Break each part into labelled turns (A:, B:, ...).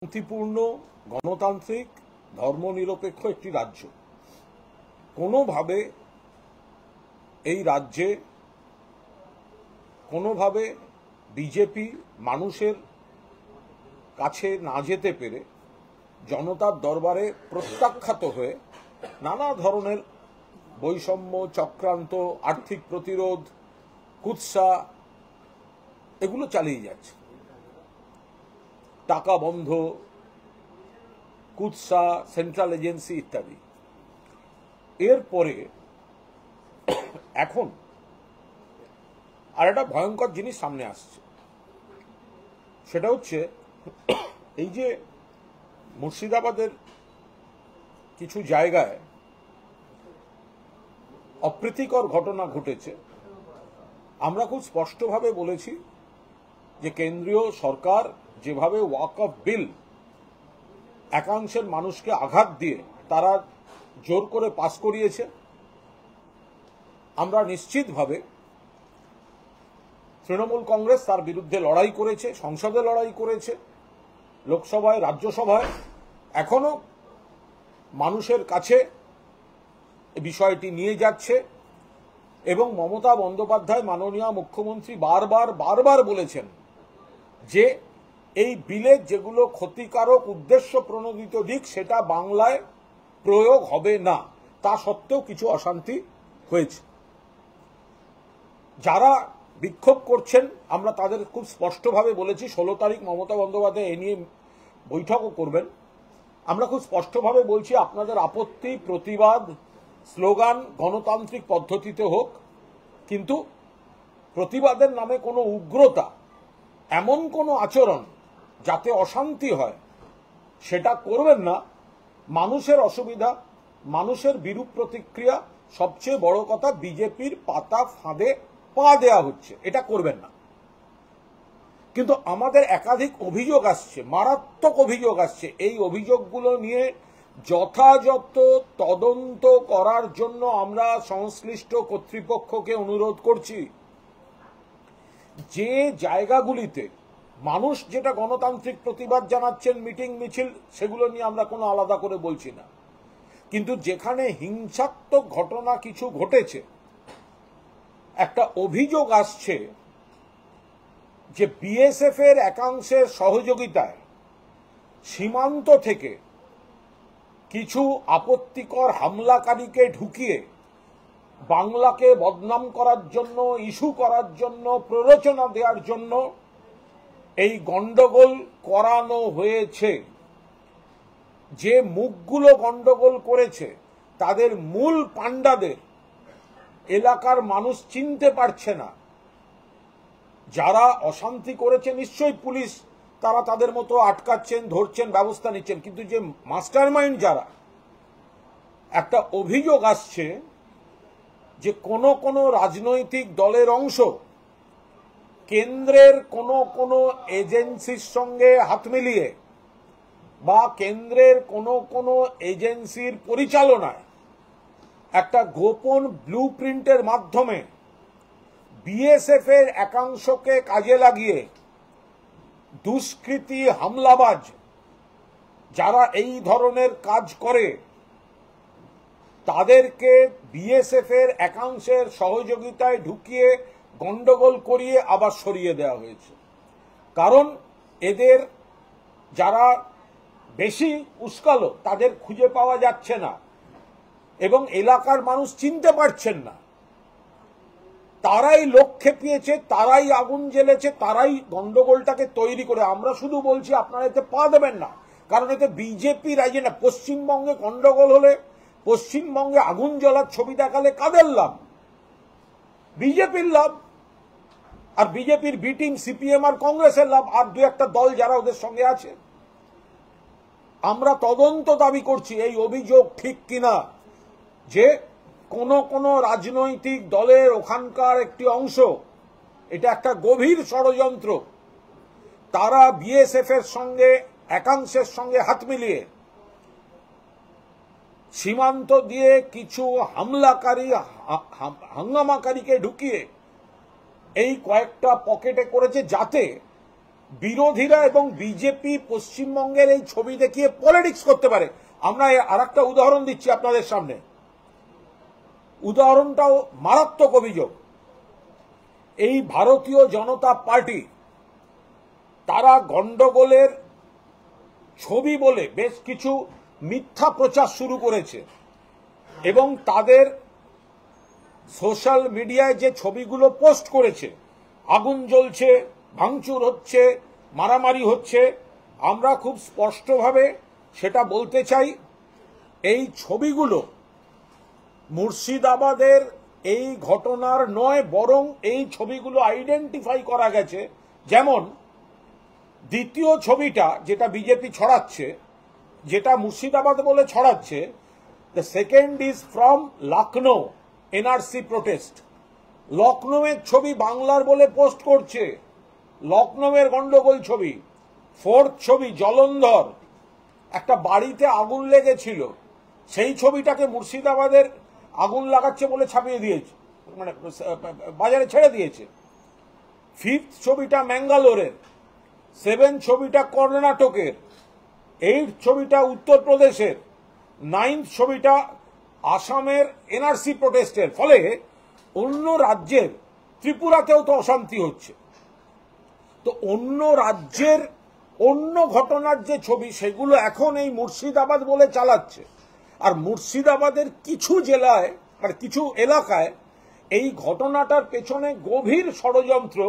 A: শান্তিপূর্ণ গণতান্ত্রিক ধর্মনিরপেক্ষ একটি রাজ্য। কোনোভাবে এই রাজ্যে কোনোভাবে বিজেপি মানুষের কাছে না যেতে পেরে জনতার দরবারে প্রত্যাখ্যাত হয়ে নানা ধরনের বৈষম্য, চক্রান্ত, আর্থিক প্রতিরোধ, কুৎসা এগুলো চালিয়ে যাচ্ছে। টাকা বন্ধ, কুৎসা, সেন্ট্রাল এজেন্সি ইত্যাদি। এরপরে এখন আর একটা ভয়ঙ্কর জিনিস সামনে আসছে, সেটা হচ্ছে এই যে মুর্শিদাবাদের কিছু জায়গায় অপ্রীতিকর ঘটনা ঘটেছে। আমরা খুব স্পষ্টভাবে বলেছি যে কেন্দ্রীয় সরকার যেভাবে ওয়াকফ বিল একাংশের মানুষকে আঘাত দিয়ে তারা জোর করে পাস করিয়েছে, আমরা নিশ্চিতভাবে তৃণমূল কংগ্রেস তার বিরুদ্ধে লড়াই করেছে, সংসদে লড়াই করেছে, লোকসভায়, রাজ্যসভায়। এখনো মানুষের কাছে বিষয়টি নিয়ে যাচ্ছে এবং মমতা বন্দ্যোপাধ্যায় মাননীয় মুখ্যমন্ত্রী বারবার বলেছেন যে এই বিলের যেগুলো ক্ষতিকারক উদ্দেশ্য প্রণোদিত দিক সেটা বাংলায় প্রয়োগ হবে না। তা সত্ত্বেও কিছু অশান্তি হয়েছে। যারা বিক্ষোভ করছেন আমরা তাদের খুব স্পষ্টভাবে বলেছি, 16 তারিখ মমতা বন্দ্যোপাধ্যায় এ নিয়ে বৈঠকও করবেন। আমরা খুব স্পষ্টভাবে বলছি আপনাদের আপত্তি, প্রতিবাদ, স্লোগান গণতান্ত্রিক পদ্ধতিতে হোক, কিন্তু প্রতিবাদের নামে কোনো উগ্রতা, এমন কোনো আচরণ যাতে অশান্তি হয় সেটা করবেন না। মানুষের অসুবিধা, মানুষের বিরূপ প্রতিক্রিয়া, সবচেয়ে বড় কথা বিজেপির পাতা ফাঁদে পা দেয়া হচ্ছে, এটা করবেন না। কিন্তু আমাদের একাধিক অভিযোগ আসছে, মারাত্মক অভিযোগ আসছে। এই অভিযোগগুলো নিয়ে যথাযথ তদন্ত করার জন্য আমরা সংশ্লিষ্ট কর্তৃপক্ষকে অনুরোধ করছি। যে জায়গাগুলিতে মানুষ যেটা গণতান্ত্রিক প্রতিবাদ জানাচ্ছেন, মিটিং মিছিল, সেগুলো নিয়ে আমরা কোনো আলাদা করে বলছি না, কিন্তু যেখানে হিংসাত্মক ঘটনা কিছু ঘটেছে, একটা অভিযোগ আসছে যে বিএসএফ এর একাংশের সহযোগিতায় সীমান্ত থেকে কিছু আপত্তিকর হামলাকারীকে ঢুকিয়ে বাংলাকে বদনাম করার জন্য, ইস্যু করার জন্য, প্ররোচনা দেওয়ার জন্য এই গন্ডগোল করানো হয়েছে। যে মুখগুলো গন্ডগোল করেছে তাদের মূল পাণ্ডাদের এলাকার মানুষ চিনতে পারছে না। যারা অশান্তি করেছে নিশ্চয়ই পুলিশ তারা তাদের মতো আটকাচ্ছেন, ধরছেন, ব্যবস্থা নিচ্ছেন, কিন্তু যে মাস্টারমাইন্ড যারা, একটা অভিযোগ আসছে যে কোন রাজনৈতিক দলের অংশ কেন্দ্রের কোন এজেন্সির সঙ্গে হাত মিলিয়ে বা কেন্দ্রের কোন এজেন্সির পরিচালনায় একটা গোপন ব্লুপ্রিন্টের মাধ্যমে বিএসএফ এর একাংশকে কাজে লাগিয়ে দুষ্কৃতী, হামলাবাজ যারা এই ধরনের কাজ করে তাদেরকে বিএসএফ এর একাংশের সহযোগিতায় ঢুকিয়ে গন্ডগোল করিয়ে আবার সরিয়ে দেওয়া হয়েছে। কারণ এদের যারা বেশি উস্কালো তাদের খুঁজে পাওয়া যাচ্ছে না এবং এলাকার মানুষ চিনতে পারছেন না। তারাই লোক খেপিয়েছে, তারাই আগুন জ্বেলেছে, তারাই গন্ডগোলটাকে তৈরি করে। আমরা শুধু বলছি আপনারা এতে পা দেবেন না, কারণ এতে বিজেপির এজেন্ডা। পশ্চিমবঙ্গে গন্ডগোল হলে, পশ্চিমবঙ্গে আগুন জ্বলার ছবি দেখালে কাদের লাভ? বিজেপির লাভ, আর বিজেপির বি টিম, সিপিএম আর কংগ্রেসের লাভ, আর দু একটা দল যারা ওদের সঙ্গে আছে। আমরা তদন্ত দাবি করছি এই অভিযোগ ঠিক কিনা যে কোন রাজনৈতিক দলের ওখানকার একটি অংশ, এটা একটা গভীর ষড়যন্ত্র, তারা বিএসএফ এর সঙ্গে একাংশের সঙ্গে হাত মিলিয়ে সীমান্ত দিয়ে কিছু হামলাকারী, হাঙ্গামাকারীকে ঢুকিয়ে এই কয়েকটা পকেটে করেছে, যাতে বিরোধীরা এবং বিজেপি পশ্চিমবঙ্গের এই ছবি দেখিয়ে পলিটিক্স করতে পারে। আমরা আর একটা উদাহরণ দিচ্ছি আপনাদের সামনে, উদাহরণটাও মারাত্মক অভিযোগ। এই ভারতীয় জনতা পার্টি তারা গন্ডগোলের ছবি বলে বেশ কিছু মিথ্যা প্রচার শুরু করেছে এবং তাদের সোশ্যাল মিডিয়ায় যে ছবিগুলো পোস্ট করেছে, আগুন জ্বলছে, ভাঙচুর হচ্ছে, মারামারি হচ্ছে, আমরা খুব স্পষ্টভাবে সেটা বলতে চাই, এই ছবিগুলো মুর্শিদাবাদের এই ঘটনার নয়, বরং এই ছবিগুলো আইডেন্টিফাই করা গেছে। যেমন দ্বিতীয় ছবিটা যেটা বিজেপি ছড়াচ্ছে, যেটা মুর্শিদাবাদ বলে ছড়াচ্ছে, the second is from Lucknow NRC protest. লখনৌয়ের ছবি বাংলার বলে পোস্ট করছে, লখনৌয়ের গন্ডগোল ছবি। ফোর্থ ছবি জলন্ধর, একটা বাড়িতে আগুন লেগেছিল, সেই ছবিটাকে মুর্শিদাবাদের আগুন লাগাচ্ছে বলে ছাপিয়ে দিয়েছে, মানে বাজারে ছেড়ে দিয়েছে। ফিফথ ছবিটা ম্যাঙ্গালোরের, সেভেন্থ ছবিটা কর্ণাটকের, এইট ছবিটা উত্তরপ্রদেশের, নাইন্থ ছবিটা আসামের এনআরসি প্রোটেস্টের। ফলে অন্য রাজ্যের, ত্রিপুরাতেও তো অশান্তি হচ্ছে, তো অন্য রাজ্যের অন্য ঘটনার যে ছবি সেগুলো এখন এই মুর্শিদাবাদ বলে চালাচ্ছে। আর মুর্শিদাবাদের কিছু জেলায়, মানে কিছু এলাকায় এই ঘটনাটার পেছনে গভীর ষড়যন্ত্র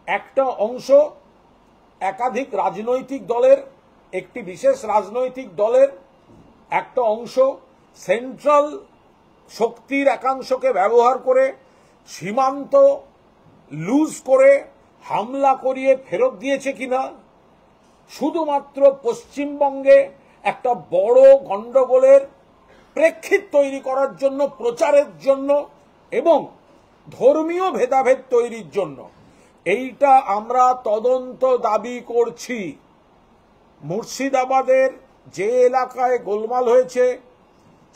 A: একটা অংশ একাধিক রাজনৈতিক দলের, একটি বিশেষ রাজনৈতিক দলের একটা অংশ সেন্ট্রাল শক্তির একাংশকে ব্যবহার করে সীমান্ত লুজ করে হামলা করিয়ে ফেরত দিয়েছে কিনা, শুধুমাত্র পশ্চিমবঙ্গে একটা বড় গন্ডগোলের প্রেক্ষিত তৈরি করার জন্য, প্রচারের জন্য এবং ধর্মীয় ভেদাভেদ তৈরির জন্য, এইটা আমরা তদন্ত দাবি করছি। মুর্শিদাবাদের যে এলাকায় গোলমাল হয়েছে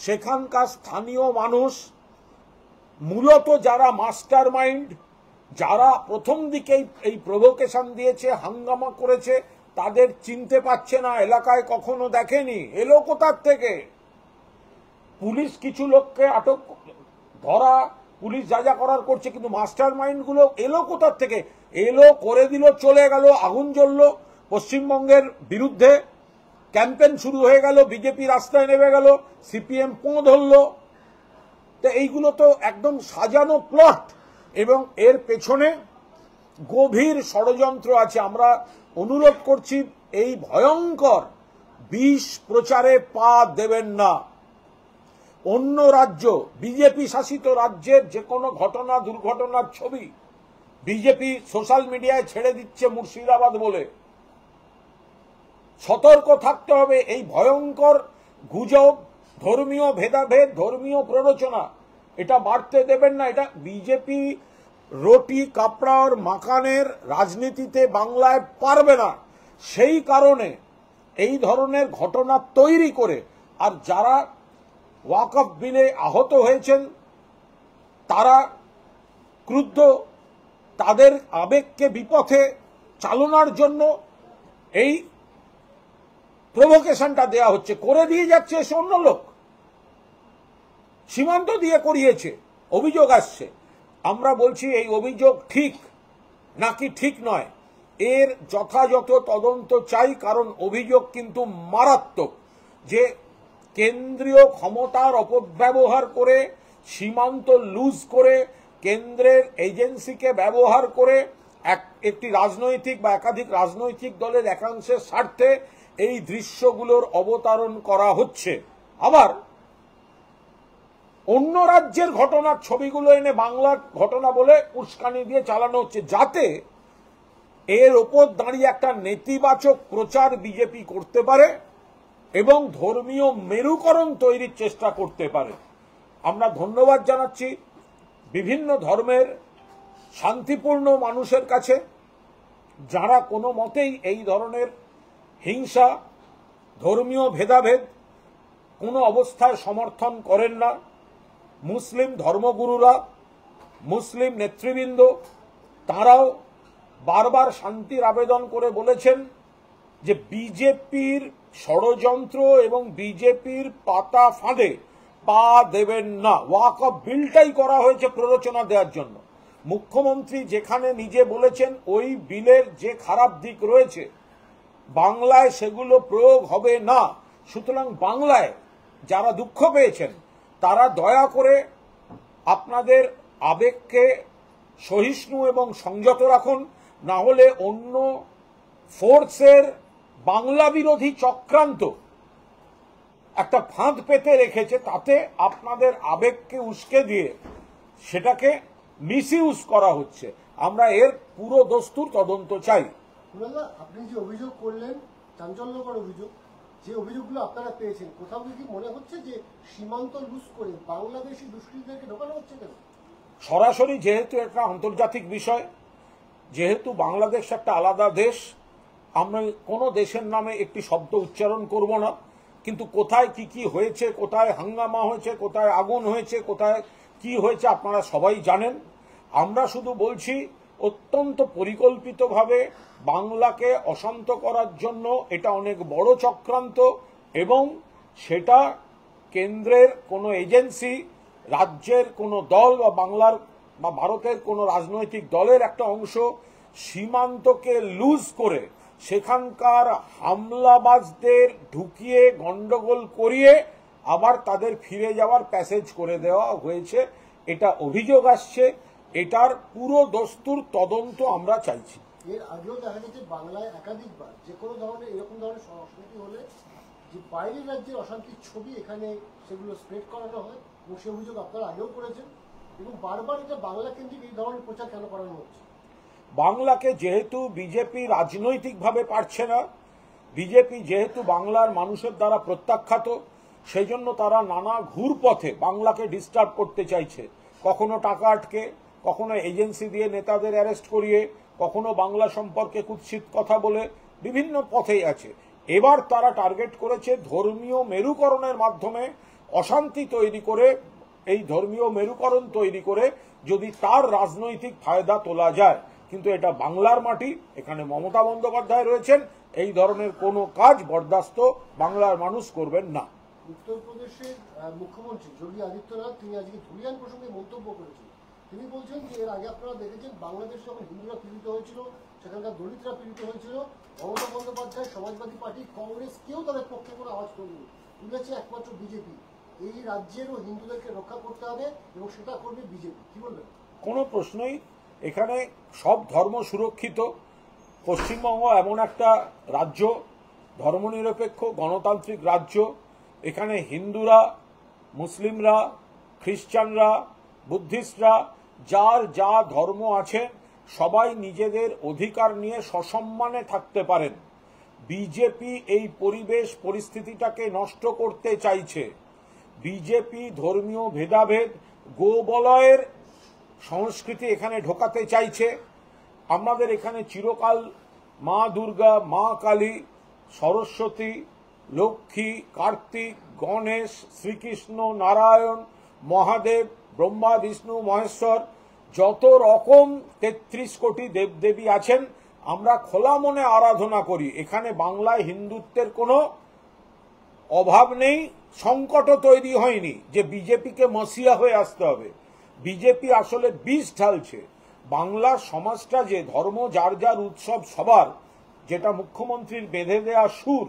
A: সেখানকার স্থানীয় মানুষ, মূলত যারা মাস্টার মাইন্ড, যারা প্রথম দিকেই এই প্রভোকেশন দিয়েছে, হাঙ্গামা করেছে, তাদের চিনতে পারছে না, এলাকায় কখনো দেখেনি, এলো কোথার থেকে। পুলিশ কিছু লোককে আটক, ধরা, পুলিশ যা যা করার করছে, কিন্তু মাস্টার মাইন্ড গুলো এলো কোথার থেকে? এলো, করে দিল, চলে গেল, আগুন জ্বলল, পশ্চিমবঙ্গের বিরুদ্ধে ক্যাম্পেইন শুরু হয়ে গেল, বিজেপি রাস্তায় নেমে গেল, সিপিএম পোঁ ধরল। তো এইগুলো তো একদম সাজানো প্লট এবং এর পেছনে গভীর ষড়যন্ত্র আছে। আমরা অনুরোধ করছি এই ভয়ঙ্কর বিষ প্রচারে পা দেবেন না। অন্য রাজ্য, বিজেপি শাসিত রাজ্যের যে কোনো ঘটনা, দুর্ঘটনার ছবি বিজেপি সোশ্যাল মিডিয়ায় ছেড়ে দিচ্ছে মুর্শিদাবাদ বলে। সতর্ক থাকতে হবে। এই ভয়ঙ্কর গুজব, ধর্মীয় ভেদাভেদ, ধর্মীয় প্ররোচনা, এটা বাড়তে দেবেন না। এটা বিজেপি রুটি কাপড়া আর মাকানের রাজনীতিতে বাংলায় পারবে না। সেই কারণে এই ধরনের ঘটনা তৈরি করে, আর যারা ওয়াকফ বিলে আহত হয়েছেন তারা ক্রুদ্ধ, তাদের আবেগকে বিপথে চালনার জন্য এই প্রভোকেশনটা দেয়া হচ্ছে। করে দিয়ে যাচ্ছে এসে অন্য লোক, সীমান্ত দিয়ে করিয়েছে, অভিযোগ আসছে। আমরা বলছি এই অভিযোগ ঠিক নাকি ঠিক নয়, এর যথাযথ তদন্ত চাই। কারণ অভিযোগ কিন্তু মারাত্মক, যে কেন্দ্রীয় ক্ষমতার অপব্যবহার করে, সীমান্ত লুজ করে, কেন্দ্রের এজেন্সিকে ব্যবহার করে একটি রাজনৈতিক বা একাধিক রাজনৈতিক দলের একাংশের স্বার্থে এই দৃশ্যগুলোর অবতারণ করা হচ্ছে। আবার অন্য রাজ্যের ঘটনার ছবিগুলো এনে বাংলার ঘটনা বলে উস্কানি দিয়ে চালানো হচ্ছে, যাতে এর ওপর দাঁড়িয়ে একটা নেতিবাচক প্রচার বিজেপি করতে পারে এবং ধর্মীয় মেরুকরণ তৈরির চেষ্টা করতে পারে। আমরা ধন্যবাদ জানাচ্ছি বিভিন্ন ধর্মের শান্তিপূর্ণ মানুষের কাছে, যারা কোনো মতেই এই ধরনের হিংসা, ধর্মীয় ভেদাভেদ কোনো অবস্থায় সমর্থন করেন না। মুসলিম ধর্মগুরুরা, মুসলিম নেতৃবৃন্দ, তারাও বারবার শান্তির আবেদন করে বলেছেন যে বিজেপির ষড়যন্ত্র এবং বিজেপির পাতা ফাঁদে পা দেবেন না। ওয়াকফ বিলটাই করা হয়েছে প্ররোচনা দেওয়ার জন্য। মুখ্যমন্ত্রী যেখানে নিজে বলেছেন ওই বিলের যে খারাপ দিক রয়েছে বাংলায় সেগুলো প্রয়োগ হবে না। সুতরাং বাংলায় যারা দুঃখ পেয়েছেন তারা দয়া করে আপনাদের আবেগকে সহিষ্ণু এবং সংযত রাখুন, না হলে অন্য ফোর্সের বাংলা বিরোধী চক্রান্ত একটা ফাঁদ পেতে রেখেছে, তাতে আপনাদের আবেগকে উস্কে দিয়ে সেটাকে মিসইউজ করা হচ্ছে। আমরা এর পুরো দস্তুর তদন্ত চাই।
B: আপনি যে অভিযোগ করলেন, চাঞ্চল্যকর অভিযোগ, যে অভিযোগগুলো আপনারা পেয়েছেন, কোথাও কি মনে হচ্ছে যে সীমান্ত লুজ করে বাংলাদেশি দুষ্কৃতীদেরকে ঢোকানো হচ্ছে কেন?
A: সরাসরি যেহেতু একটা আন্তর্জাতিক বিষয়, যেহেতু বাংলাদেশ একটা আলাদা দেশ, আমরা কোনো দেশের নামে একটি শব্দ উচ্চারণ করব না, কিন্তু কোথায় কি কি হয়েছে, কোথায় হাঙ্গামা হয়েছে, কোথায় আগুন হয়েছে, কোথায় কি হয়েছে আপনারা সবাই জানেন। আমরা শুধু বলছি অত্যন্ত পরিকল্পিতভাবে বাংলাকে অশান্ত করার জন্য এটা অনেক বড় চক্রান্ত, এবং সেটা কেন্দ্রের কোনো এজেন্সি, রাজ্যের কোনো দল বা বাংলার বা ভারতের কোনো রাজনৈতিক দলের একটা অংশ সীমান্তকে লুজ করে সেখানকার হামলাবাজদের ঢুকিয়ে গন্ডগোল করিয়ে আবার তাদের ফিরে যাওয়ার প্যাসেজ করে দেওয়া হয়েছে। এটা অভিযোগ আসছে, এটার পুরো দস্তুর তদন্ত আমরা চাইছি।
B: এর আগেও দেখা গেছে বাংলায় একাধিকবার যে কোনো ধরনের এরকম ধরনের সংস্কৃতি হলে যে বাইরের রাজ্যের অশান্তির ছবি এখানে সেগুলো স্প্রেড করানো হয়, এবং সে অভিযোগ আপনারা আগেও করেছেন, এবং বারবার এটা বাংলা কেন্দ্রিক এই ধরনের প্রচার কেন করানো হচ্ছে?
A: বাংলাকে যেহেতু বিজেপি রাজনৈতিকভাবে পারছে না, বিজেপি যেহেতু বাংলার মানুষের দ্বারা প্রত্যাখ্যাত, সেই জন্য তারা নানা ঘুরপথে বাংলাকে ডিস্টার্ব করতে চাইছে। কখনো টাকা আটকে, কখনো এজেন্সি দিয়ে নেতাদের অ্যারেস্ট করিয়ে, কখনো বাংলা সম্পর্কে কুৎসিত কথা বলে, বিভিন্ন পথেই আছে। এবার তারা টার্গেট করেছে ধর্মীয় মেরুকরণের মাধ্যমে অশান্তি তৈরি করে, এই ধর্মীয় মেরুকরণ তৈরি করে যদি তার রাজনৈতিক ফায়দা তোলা যায়। কিন্তু এটা বাংলার মাটি, এখানে মমতা বন্দ্যোপাধ্যায় রয়েছেন, এই ধরনের কোনো কাজ বরদাস্ত বাংলার মানুষ করবেন না।
B: উত্তরপ্রদেশের মুখ্যমন্ত্রী যোগী আদিত্যনাথ তিনি আজকে ধুলিয়ান প্রসঙ্গে মন্তব্য করেছেন। তিনি বলছেন যে এর আগে আপনারা দেখেছেন বাংলাদেশ যখন হিন্দুরা পীড়িত হয়েছিল, সেখানকার দলিতরা পীড়িত হয়েছিল, মমতা বন্দ্যোপাধ্যায়, সমাজবাদী পার্টি, কংগ্রেস কেউ তাদের পক্ষে কোনো আওয়াজ তোলেনি, তুলেছে একমাত্র বিজেপি। এই রাজ্যেরও হিন্দুদেরকে রক্ষা করতে হবে এবং সেটা করবে বিজেপি। কি বলবেন?
A: কোনো প্রশ্নই, এখানে সব ধর্ম সুরক্ষিত। পশ্চিমবঙ্গ এমন একটা রাজ্য, ধর্মনিরপেক্ষ গণতান্ত্রিক রাজ্য, এখানে হিন্দুরা, মুসলিমরা, খ্রিস্টানরা, বুদ্ধিস্টরা, যার যা ধর্ম আছে সবাই নিজেদের অধিকার নিয়ে সসম্মানে থাকতে পারেন। বিজেপি এই পরিবেশ পরিস্থিতিটাকে নষ্ট করতে চাইছে। বিজেপি ধর্মীয় ভেদাভেদ, গোবলয়ের সংস্কৃতি এখানে ঢোকাতে চাইছে। আমাদের এখানে চিরকাল মা দুর্গা, মা কালী, সরস্বতী, লক্ষ্মী, কার্তিক, গণেশ, শ্রীকৃষ্ণ, নারায়ণ, মহাদেব, ব্রহ্মা, বিষ্ণু, মহেশ্বর, যত রকম 33 কোটি দেবদেবী আছেন, আমরা খোলা মনে আরাধনা করি। এখানে বাংলায় হিন্দুত্বের কোনো অভাব নেই, সংকটও তৈরি হয়নি যে বিজেপিকে মসিয়া হয়ে আসতে হবে। বিজেপি আসলে বিষ ঢালছে। বাংলার সমাজটা যে ধর্ম যার যার উৎসব সবার, যেটা মুখ্যমন্ত্রীর বেঁধে দেয়া সুর,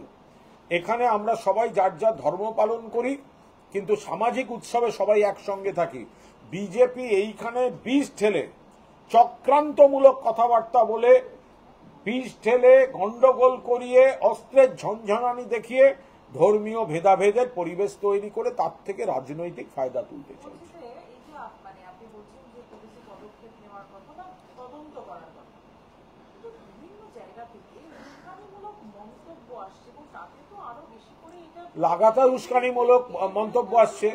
A: এখানে আমরা সবাই যার যার ধর্ম পালন করি, কিন্তু সামাজিক উৎসবে সবাই একসঙ্গে থাকি। বিজেপি এইখানে বিষ ঢেলে, চক্রান্তমূলক কথাবার্তা বলে, বিষ ঢেলে গন্ডগোল করিয়ে, অস্ত্রের ঝনঝনানি দেখিয়ে ধর্মীয় ভেদাভেদের পরিবেশ তৈরি করে তার থেকে রাজনৈতিক ফায়দা তুলতে চাইছে। লাগাতার উস্কানিমূলক মন্তব্য আসছে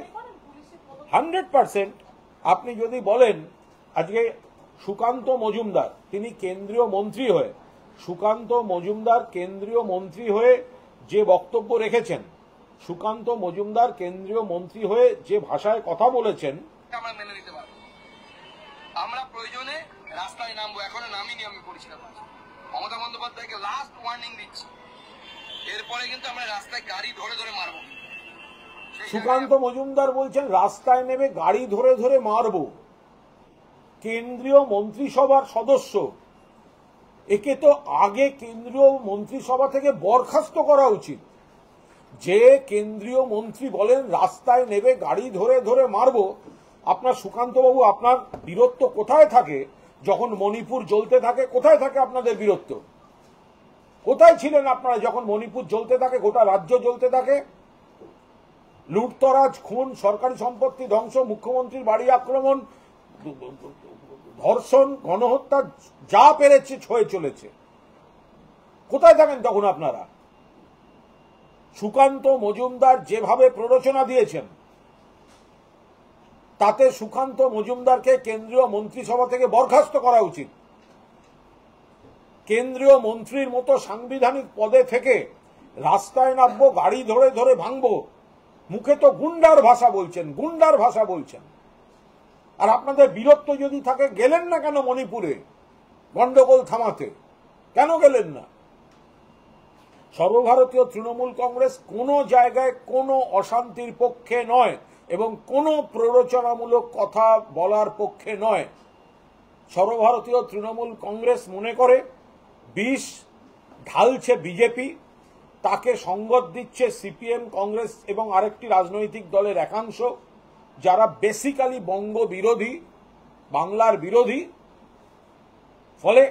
A: 100%। আপনি যদি বলেন আজকে সুকান্ত মজুমদার, তিনি কেন্দ্রীয় মন্ত্রী হয়ে, সুকান্ত মজুমদার কেন্দ্রীয় মন্ত্রী হয়ে যে বক্তব্য রেখেছেন, সুকান্ত মজুমদার কেন্দ্রীয় মন্ত্রী হয়ে যে ভাষায় কথা বলেছেন,
C: আমরা মেনে নিতে পারবো। আমরা প্রয়োজনে রাস্তায় নামবো, এখনো নামিনি। আমি পরিষ্কার বলছি, মমতা বন্দ্যোপাধ্যায়কে লাস্ট ওয়ার্নিং দিচ্ছি, এরপরে কিন্তু আমরা রাস্তায় গাড়ি ধরে ধরে মারবো।
A: সুকান্ত মজুমদার বলছেন রাস্তায় নেমে গাড়ি ধরে ধরে মারব। কেন্দ্রীয় মন্ত্রিসভার সদস্য, একে তো আগে কেন্দ্রীয় মন্ত্রিসভা থেকে বরখাস্ত করা উচিত। যে কেন্দ্রীয় মন্ত্রী বলেন রাস্তায় নেমে গাড়ি ধরে ধরে মারব, আপনার সুকান্তবাবু আপনার বীরত্ব কোথায় থাকে? যখন মণিপুর জ্বলতে থাকে কোথায় থাকে আপনাদের বীরত্ব? কোথায় ছিলেন আপনারা যখন মণিপুর জ্বলতে থাকে, গোটা রাজ্য জ্বলতে থাকে? লুটতরাজ, খুন, সরকারি সম্পত্তি ধ্বংস, মুখ্যমন্ত্রীর বাড়ি আক্রমণ, ধর্ষণ, গণহত্যা, যা পেরেছে ছয়ে চলেছে। কোথায় থাকেন তখন আপনারা? সুকান্ত মজুমদার যেভাবে প্ররোচনা দিয়েছেন, তাতে সুকান্ত মজুমদারকে কেন্দ্রীয় মন্ত্রিসভা থেকে বরখাস্ত করা উচিত। কেন্দ্রীয় মন্ত্রীর মতো সাংবিধানিক পদে থেকে রাস্তায় নামবো, গাড়ি ধরে ধরে ভাঙবো, মুখে তো গুন্ডার ভাষা বলছেন, গুন্ডার ভাষা বলছেন। আর আপনাদের বীরত্ব যদি থাকে, গেলেন না কেন মণিপুরে গন্ডগোল থামাতে? কেন গেলেন না? সর্বভারতীয় তৃণমূল কংগ্রেস কোনো জায়গায় কোনো অশান্তির পক্ষে নয় এবং কোনো প্ররোচনামূলক কথা বলার পক্ষে নয়। সর্বভারতীয় তৃণমূল কংগ্রেস মনে করে বিষ ঢালছে বিজেপি, তাকে সঙ্গত দিচ্ছে সিপিএম, কংগ্রেস এবং আরেকটি রাজনৈতিক দলের একাংশ, যারা বেসিক্যালি বঙ্গ বিরোধী, বাংলার বিরোধী। ফলে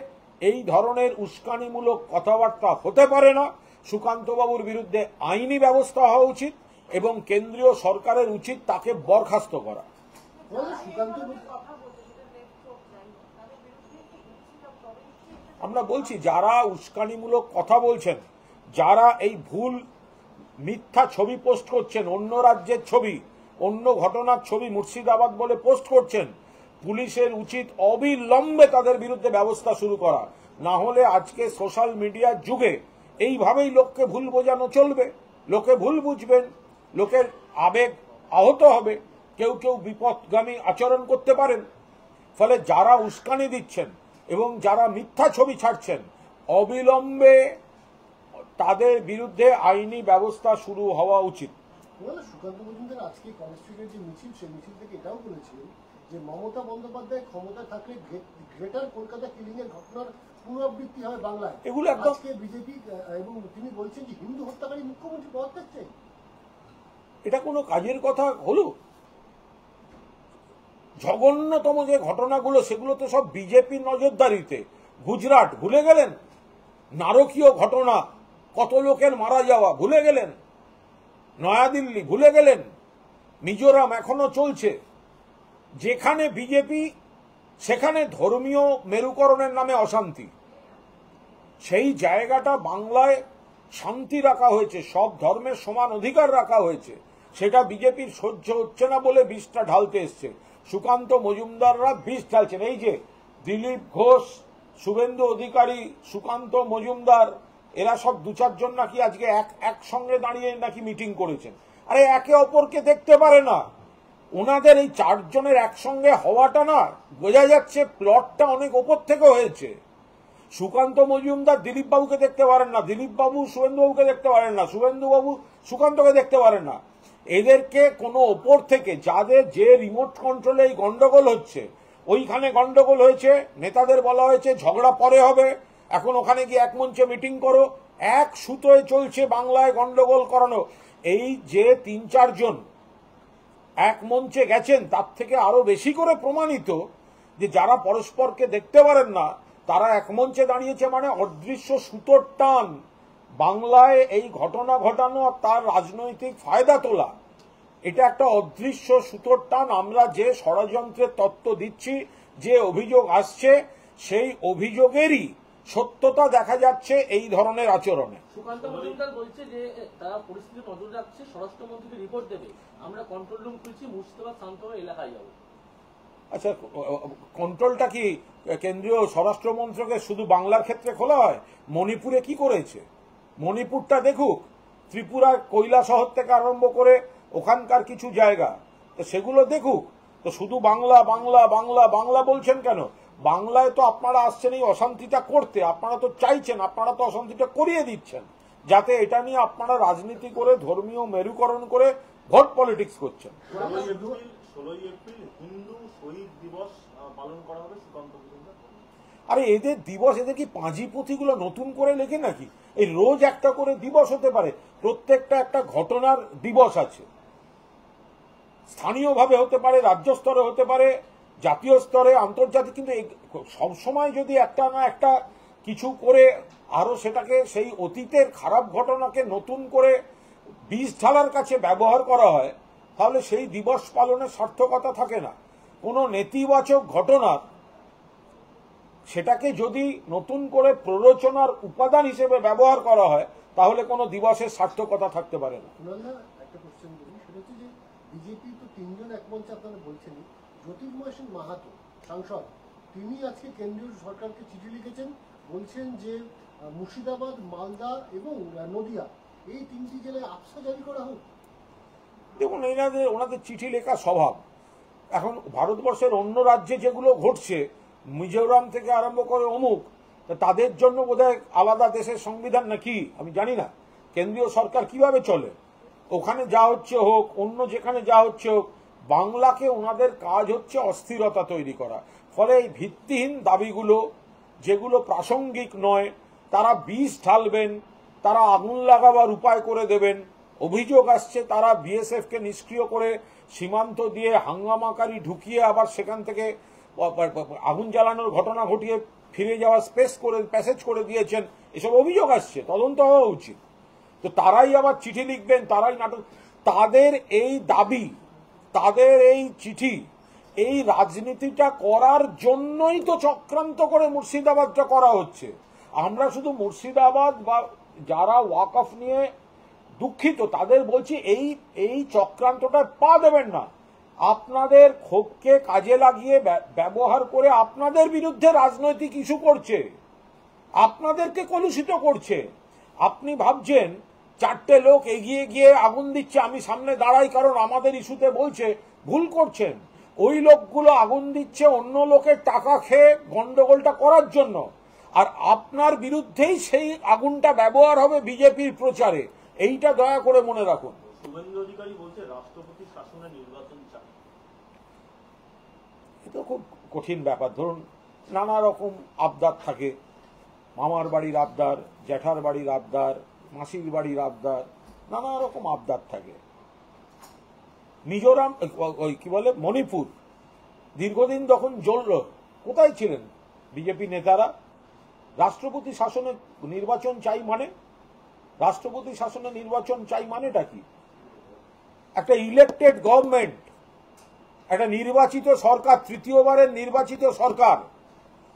A: এই ধরনের উস্কানিমূলক কথাবার্তা হতে পারে না। সুকান্তবাবুর বিরুদ্ধে আইনি ব্যবস্থা হওয়া উচিত এবং কেন্দ্রীয় সরকারের উচিত তাকে বরখাস্ত করা। আমরা বলছি, যারা উস্কানিমূলক কথা বলছেন, যারা এই ভুল মিথ্যা ছবি পোস্ট করছেন, অন্য রাজ্যের ছবি, অন্য ঘটনার ছবি মুর্শিদাবাদ বলে পোস্ট করছেন, পুলিশের উচিত অবিলম্বে তাদের বিরুদ্ধে ব্যবস্থা শুরু করা। না হলে আজকে সোশ্যাল মিডিয়ার যুগে এইভাবেই লোককে ভুল বোঝানো চলবে। লোকে ভুল বুঝবেন, লোকের আবেগ আহত হবে, কেউ কেউ বিপদগামী আচরণ করতে পারেন। ফলে যারা উস্কানি দিচ্ছেন এবং যারা মিথ্যা ছবি ছাড়ছেন, অবিলম্বে তাদের বিরুদ্ধে আইনি ব্যবস্থা শুরু হওয়া উচিত।
B: সুকান্ত মজুমদার আজকে কনস্টিটিউশনের যে মিছিল, সেই মিছিল থেকে এটাও বলেছিলেন যে মমতা বন্দ্যোপাধ্যায় ক্ষমতা থাকলে গ্রেটার কলকাতা কিলিং এর ঘটনার পুনরাবৃত্তি হবে বাংলায়।
A: এগুলো একদম
B: আজকে বিজেপি এবং তিনি বলছেন যে হিন্দু হত্যাকারী মুখ্যমন্ত্রী পদ থাকছে।
A: এটা কোনো কাজের কথা হলো? জঘন্যতম যে ঘটনাগুলো, সেগুলো তো সব বিজেপির নজরদারিতে। গুজরাট ভুলে গেলেন? নারকীয় ঘটনা, কত লোকের মারা যাওয়া ভুলে গেলেন? নয়াদিল্লি ভুলে গেলেন? মিজোরাম এখনো চলছে। যেখানে বিজেপি, সেখানে ধর্মীয় মেরুকরণের নামে অশান্তি। সেই জায়গাটা বাংলায় শান্তি রাখা হয়েছে, সব ধর্মের সমান অধিকার রাখা হয়েছে, সেটা বিজেপির সহ্য হচ্ছে না বলে বিষটা ঢালতে এসছে। সুকান্ত মজুমদাররা বিষ ঢালছেন। এই যে দিলীপ ঘোষ, শুভেন্দু অধিকারী, সুকান্ত মজুমদার, এরা সব দু চারজন নাকি আজকে একসঙ্গে দাঁড়িয়ে নাকি মিটিং করেছেন। আরে একে অপরকে দেখতে পারে না। ওনাদের এই চারজনের একসঙ্গে হওয়াটা না, বোঝা যাচ্ছে প্লটটা অনেক ওপর থেকে হয়েছে। সুকান্ত মজুমদার দিলীপ বাবুকে দেখতে পারেন না, দিলীপ বাবু শুভেন্দু বাবুকে দেখতে পারেন না, শুভেন্দু বাবু সুকান্তকে দেখতে পারেন না। এদেরকে কোনো ওপর থেকে, যাদের যে রিমোট কন্ট্রোলে এই গন্ডগোল হচ্ছে, ওইখানে গন্ডগোল হয়েছে, নেতাদের বলা হয়েছে ঝগড়া পরে হবে, এখন ওখানে গিয়ে এক মঞ্চে মিটিং করো। এক সুতোয় চলছে বাংলায় গন্ডগোল করানো। এই যে ৩-৪ জন এক মঞ্চে গেছেন, তার থেকে আরো বেশি করে প্রমাণিত যে যারা পরস্পরকে দেখতে পারেন না, তারা এক মঞ্চে দাঁড়িয়েছে, মানে অদৃশ্য সুতোর টান। বাংলায় এই ঘটনা ঘটানো আর তার রাজনৈতিক ফায়দা তোলা, এটা একটা অদৃশ্য সুতোর টান। আমরা যে ষড়যন্ত্রের তত্ত্ব দিচ্ছি, যে অভিযোগ আসছে, সেই অভিযোগেরই সত্যতা দেখা যাচ্ছে এই ধরনের আচরণে।
D: সুকান্ত মজুমদার বলছে যে তারা পরিস্থিতি নজর রাখছে, স্বরাষ্ট্রমন্ত্রীকে রিপোর্ট দেবে, আমরা কন্ট্রোল রুম খুলছি, মুর্শিদাবাদ শান্তভাবে এলাকায় যাবো।
A: আচ্ছা, কন্ট্রোলটা কি কেন্দ্রীয় স্বরাষ্ট্র মন্ত্রকের শুধু বাংলার ক্ষেত্রে খোলা হয়? মণিপুরে কি করেছে? মণিপুরটা দেখুক, ত্রিপুরা কৈলা শহর থেকে আরম্ভ করে ওখানকার কিছু জায়গা, তো সেগুলো দেখুক। তো শুধু বাংলা বাংলা বাংলা বাংলা বলছেন কেন? বাংলায় তো আপনারা আসছেন এই অশান্তিটা করতে, আপনারা তো চাইছেন, আপনারা তো অশান্তিটা করিয়ে দিচ্ছেন, যাতে এটা নিয়ে আপনারা রাজনীতি করে ধর্মীয় মেরুকরণ করে ভোট পলিটিক্স করছেন।
E: 16ই এপ্রিল হিন্দু শহীদ দিবস পালন করা হবে সুকান্ত মজুমদার।
A: আরে এদের দিবস, এদের কি পাঁজি পুঁথিগুলো নতুন করে লেখে নাকি? এই রোজ একটা করে দিবস হতে পারে, প্রত্যেকটা একটা ঘটনার দিবস আছে, স্থানীয়ভাবে হতে পারে, রাজ্য স্তরে হতে পারে, জাতীয় স্তরে, আন্তর্জাতিক। কিন্তু সবসময় যদি একটা না একটা কিছু করে আরো সেটাকে সেই অতীতের খারাপ ঘটনাকে নতুন করে বীজ ঢালার কাছে ব্যবহার করা হয়, তাহলে সেই দিবস পালনের সার্থকতা থাকে না। কোনো নেতিবাচক ঘটনার সেটাকে যদি নতুন করে প্ররোচনার উপাদান হিসেবে ব্যবহার করা হয়, তাহলে কোনো দিবসের সার্থকতা থাকতে পারে না।
B: একটা কোশ্চেন করি, সেটা হচ্ছে যে বিজেপি তো তিনজন এক মঞ্চে আপনারা বলছেন, জ্যোতির্ময় সিং মাহাতো সাংসদ, তিনি আজকে কেন্দ্রীয় সরকারকে চিঠি লিখেছেন, বলছেন যে মুর্শিদাবাদ, মালদা এবং নদিয়া এই তিনটি জেলায় আফসা জারি করা হোক।
A: দেখুন, ওনাদের চিঠি লেখা স্বভাব। এখন ভারতবর্ষের অন্য রাজ্যে যেগুলো ঘটছে, মিজোরাম থেকে আরম্ভ করে অমুক, তাদের জন্য বোধহয় আলাদা দেশের সংবিধান নাকি আমি জানি না, কেন্দ্রীয় সরকার কিভাবে চলে, ওখানে যা হচ্ছে হোক, অন্য যেখানে যা হচ্ছে হোক, বাংলাকে ওনাদের কাজ হচ্ছে অস্থিরতা তৈরি করা। ফলে এই ভিত্তিহীন দাবিগুলো, যেগুলো প্রাসঙ্গিক নয়, তারা বিষ ঢালবেন, তারা আগুন লাগাবার উপায় করে দেবেন। অভিযোগ আসছে তারা বিএসএফ কে নিষ্ক্রিয় করে সীমান্ত দিয়ে হাঙ্গামাকারী ঢুকিয়ে আবার সেখান থেকে আগুন জ্বালানোর ঘটনা ঘটিয়ে ফিরে যাওয়ার প্যাসেজ করে দিয়েছেন, এসব অভিযোগ আসছে, তদন্ত হওয়া উচিত। তো তারাই আবার চিঠি লিখবেন, তারাই নাটক, তাদের এই দাবি, তাদের এই চিঠি, এই রাজনীতিটা করার জন্যই তো চক্রান্ত করে মুর্শিদাবাদটা করা হচ্ছে। আমরা শুধু মুর্শিদাবাদ বা যারা ওয়াকফ নিয়ে দুঃখিত তাদের বলছি, এই চক্রান্তটা পা দেবেন না। আপনাদের ক্ষোভকে কাজে লাগিয়ে ব্যবহার করে আপনাদের বিরুদ্ধে রাজনৈতিক ইস্যু করছে, আপনাদেরকে কলুষিত করছে। আপনি ভাবছেন চারটে লোক এগিয়ে গিয়ে আগুন দিচ্ছে, আমি সামনে দাঁড়াই কারণ আমাদের ইস্যুতে বলছে, ভুল করছেন। ওই লোকগুলো আগুন দিচ্ছে অন্য লোকের টাকা খেয়ে গন্ডগোলটা করার জন্য, আর আপনার বিরুদ্ধেই সেই আগুনটা ব্যবহার হবে বিজেপির প্রচারে। এইটা দয়া করে মনে রাখুন।
E: শুভেন্দু অধিকারী বলছে রাষ্ট্রপতি শাসনে নির্বাচন চাই।
A: এটা খুব কঠিন ব্যাপার। ধরুন, নানা রকম আবদার থাকে, মামার বাড়ির আবদার, জ্যাঠার বাড়ির আবদার, মাসির বাড়ির আবদার, নানা রকম আবদার থাকে। মিজোরাম, ওই কি বলে, মণিপুর দীর্ঘদিন যখন জ্বলল, কোথায় ছিলেন বিজেপি নেতারা? রাষ্ট্রপতি শাসনে নির্বাচন চাই মানে, রাষ্ট্রপতি শাসনে নির্বাচন চাই মানেটা কি? একটা ইলেকটেড গভর্নমেন্ট, একটা নির্বাচিত সরকার, তৃতীয়বারের নির্বাচিত সরকার।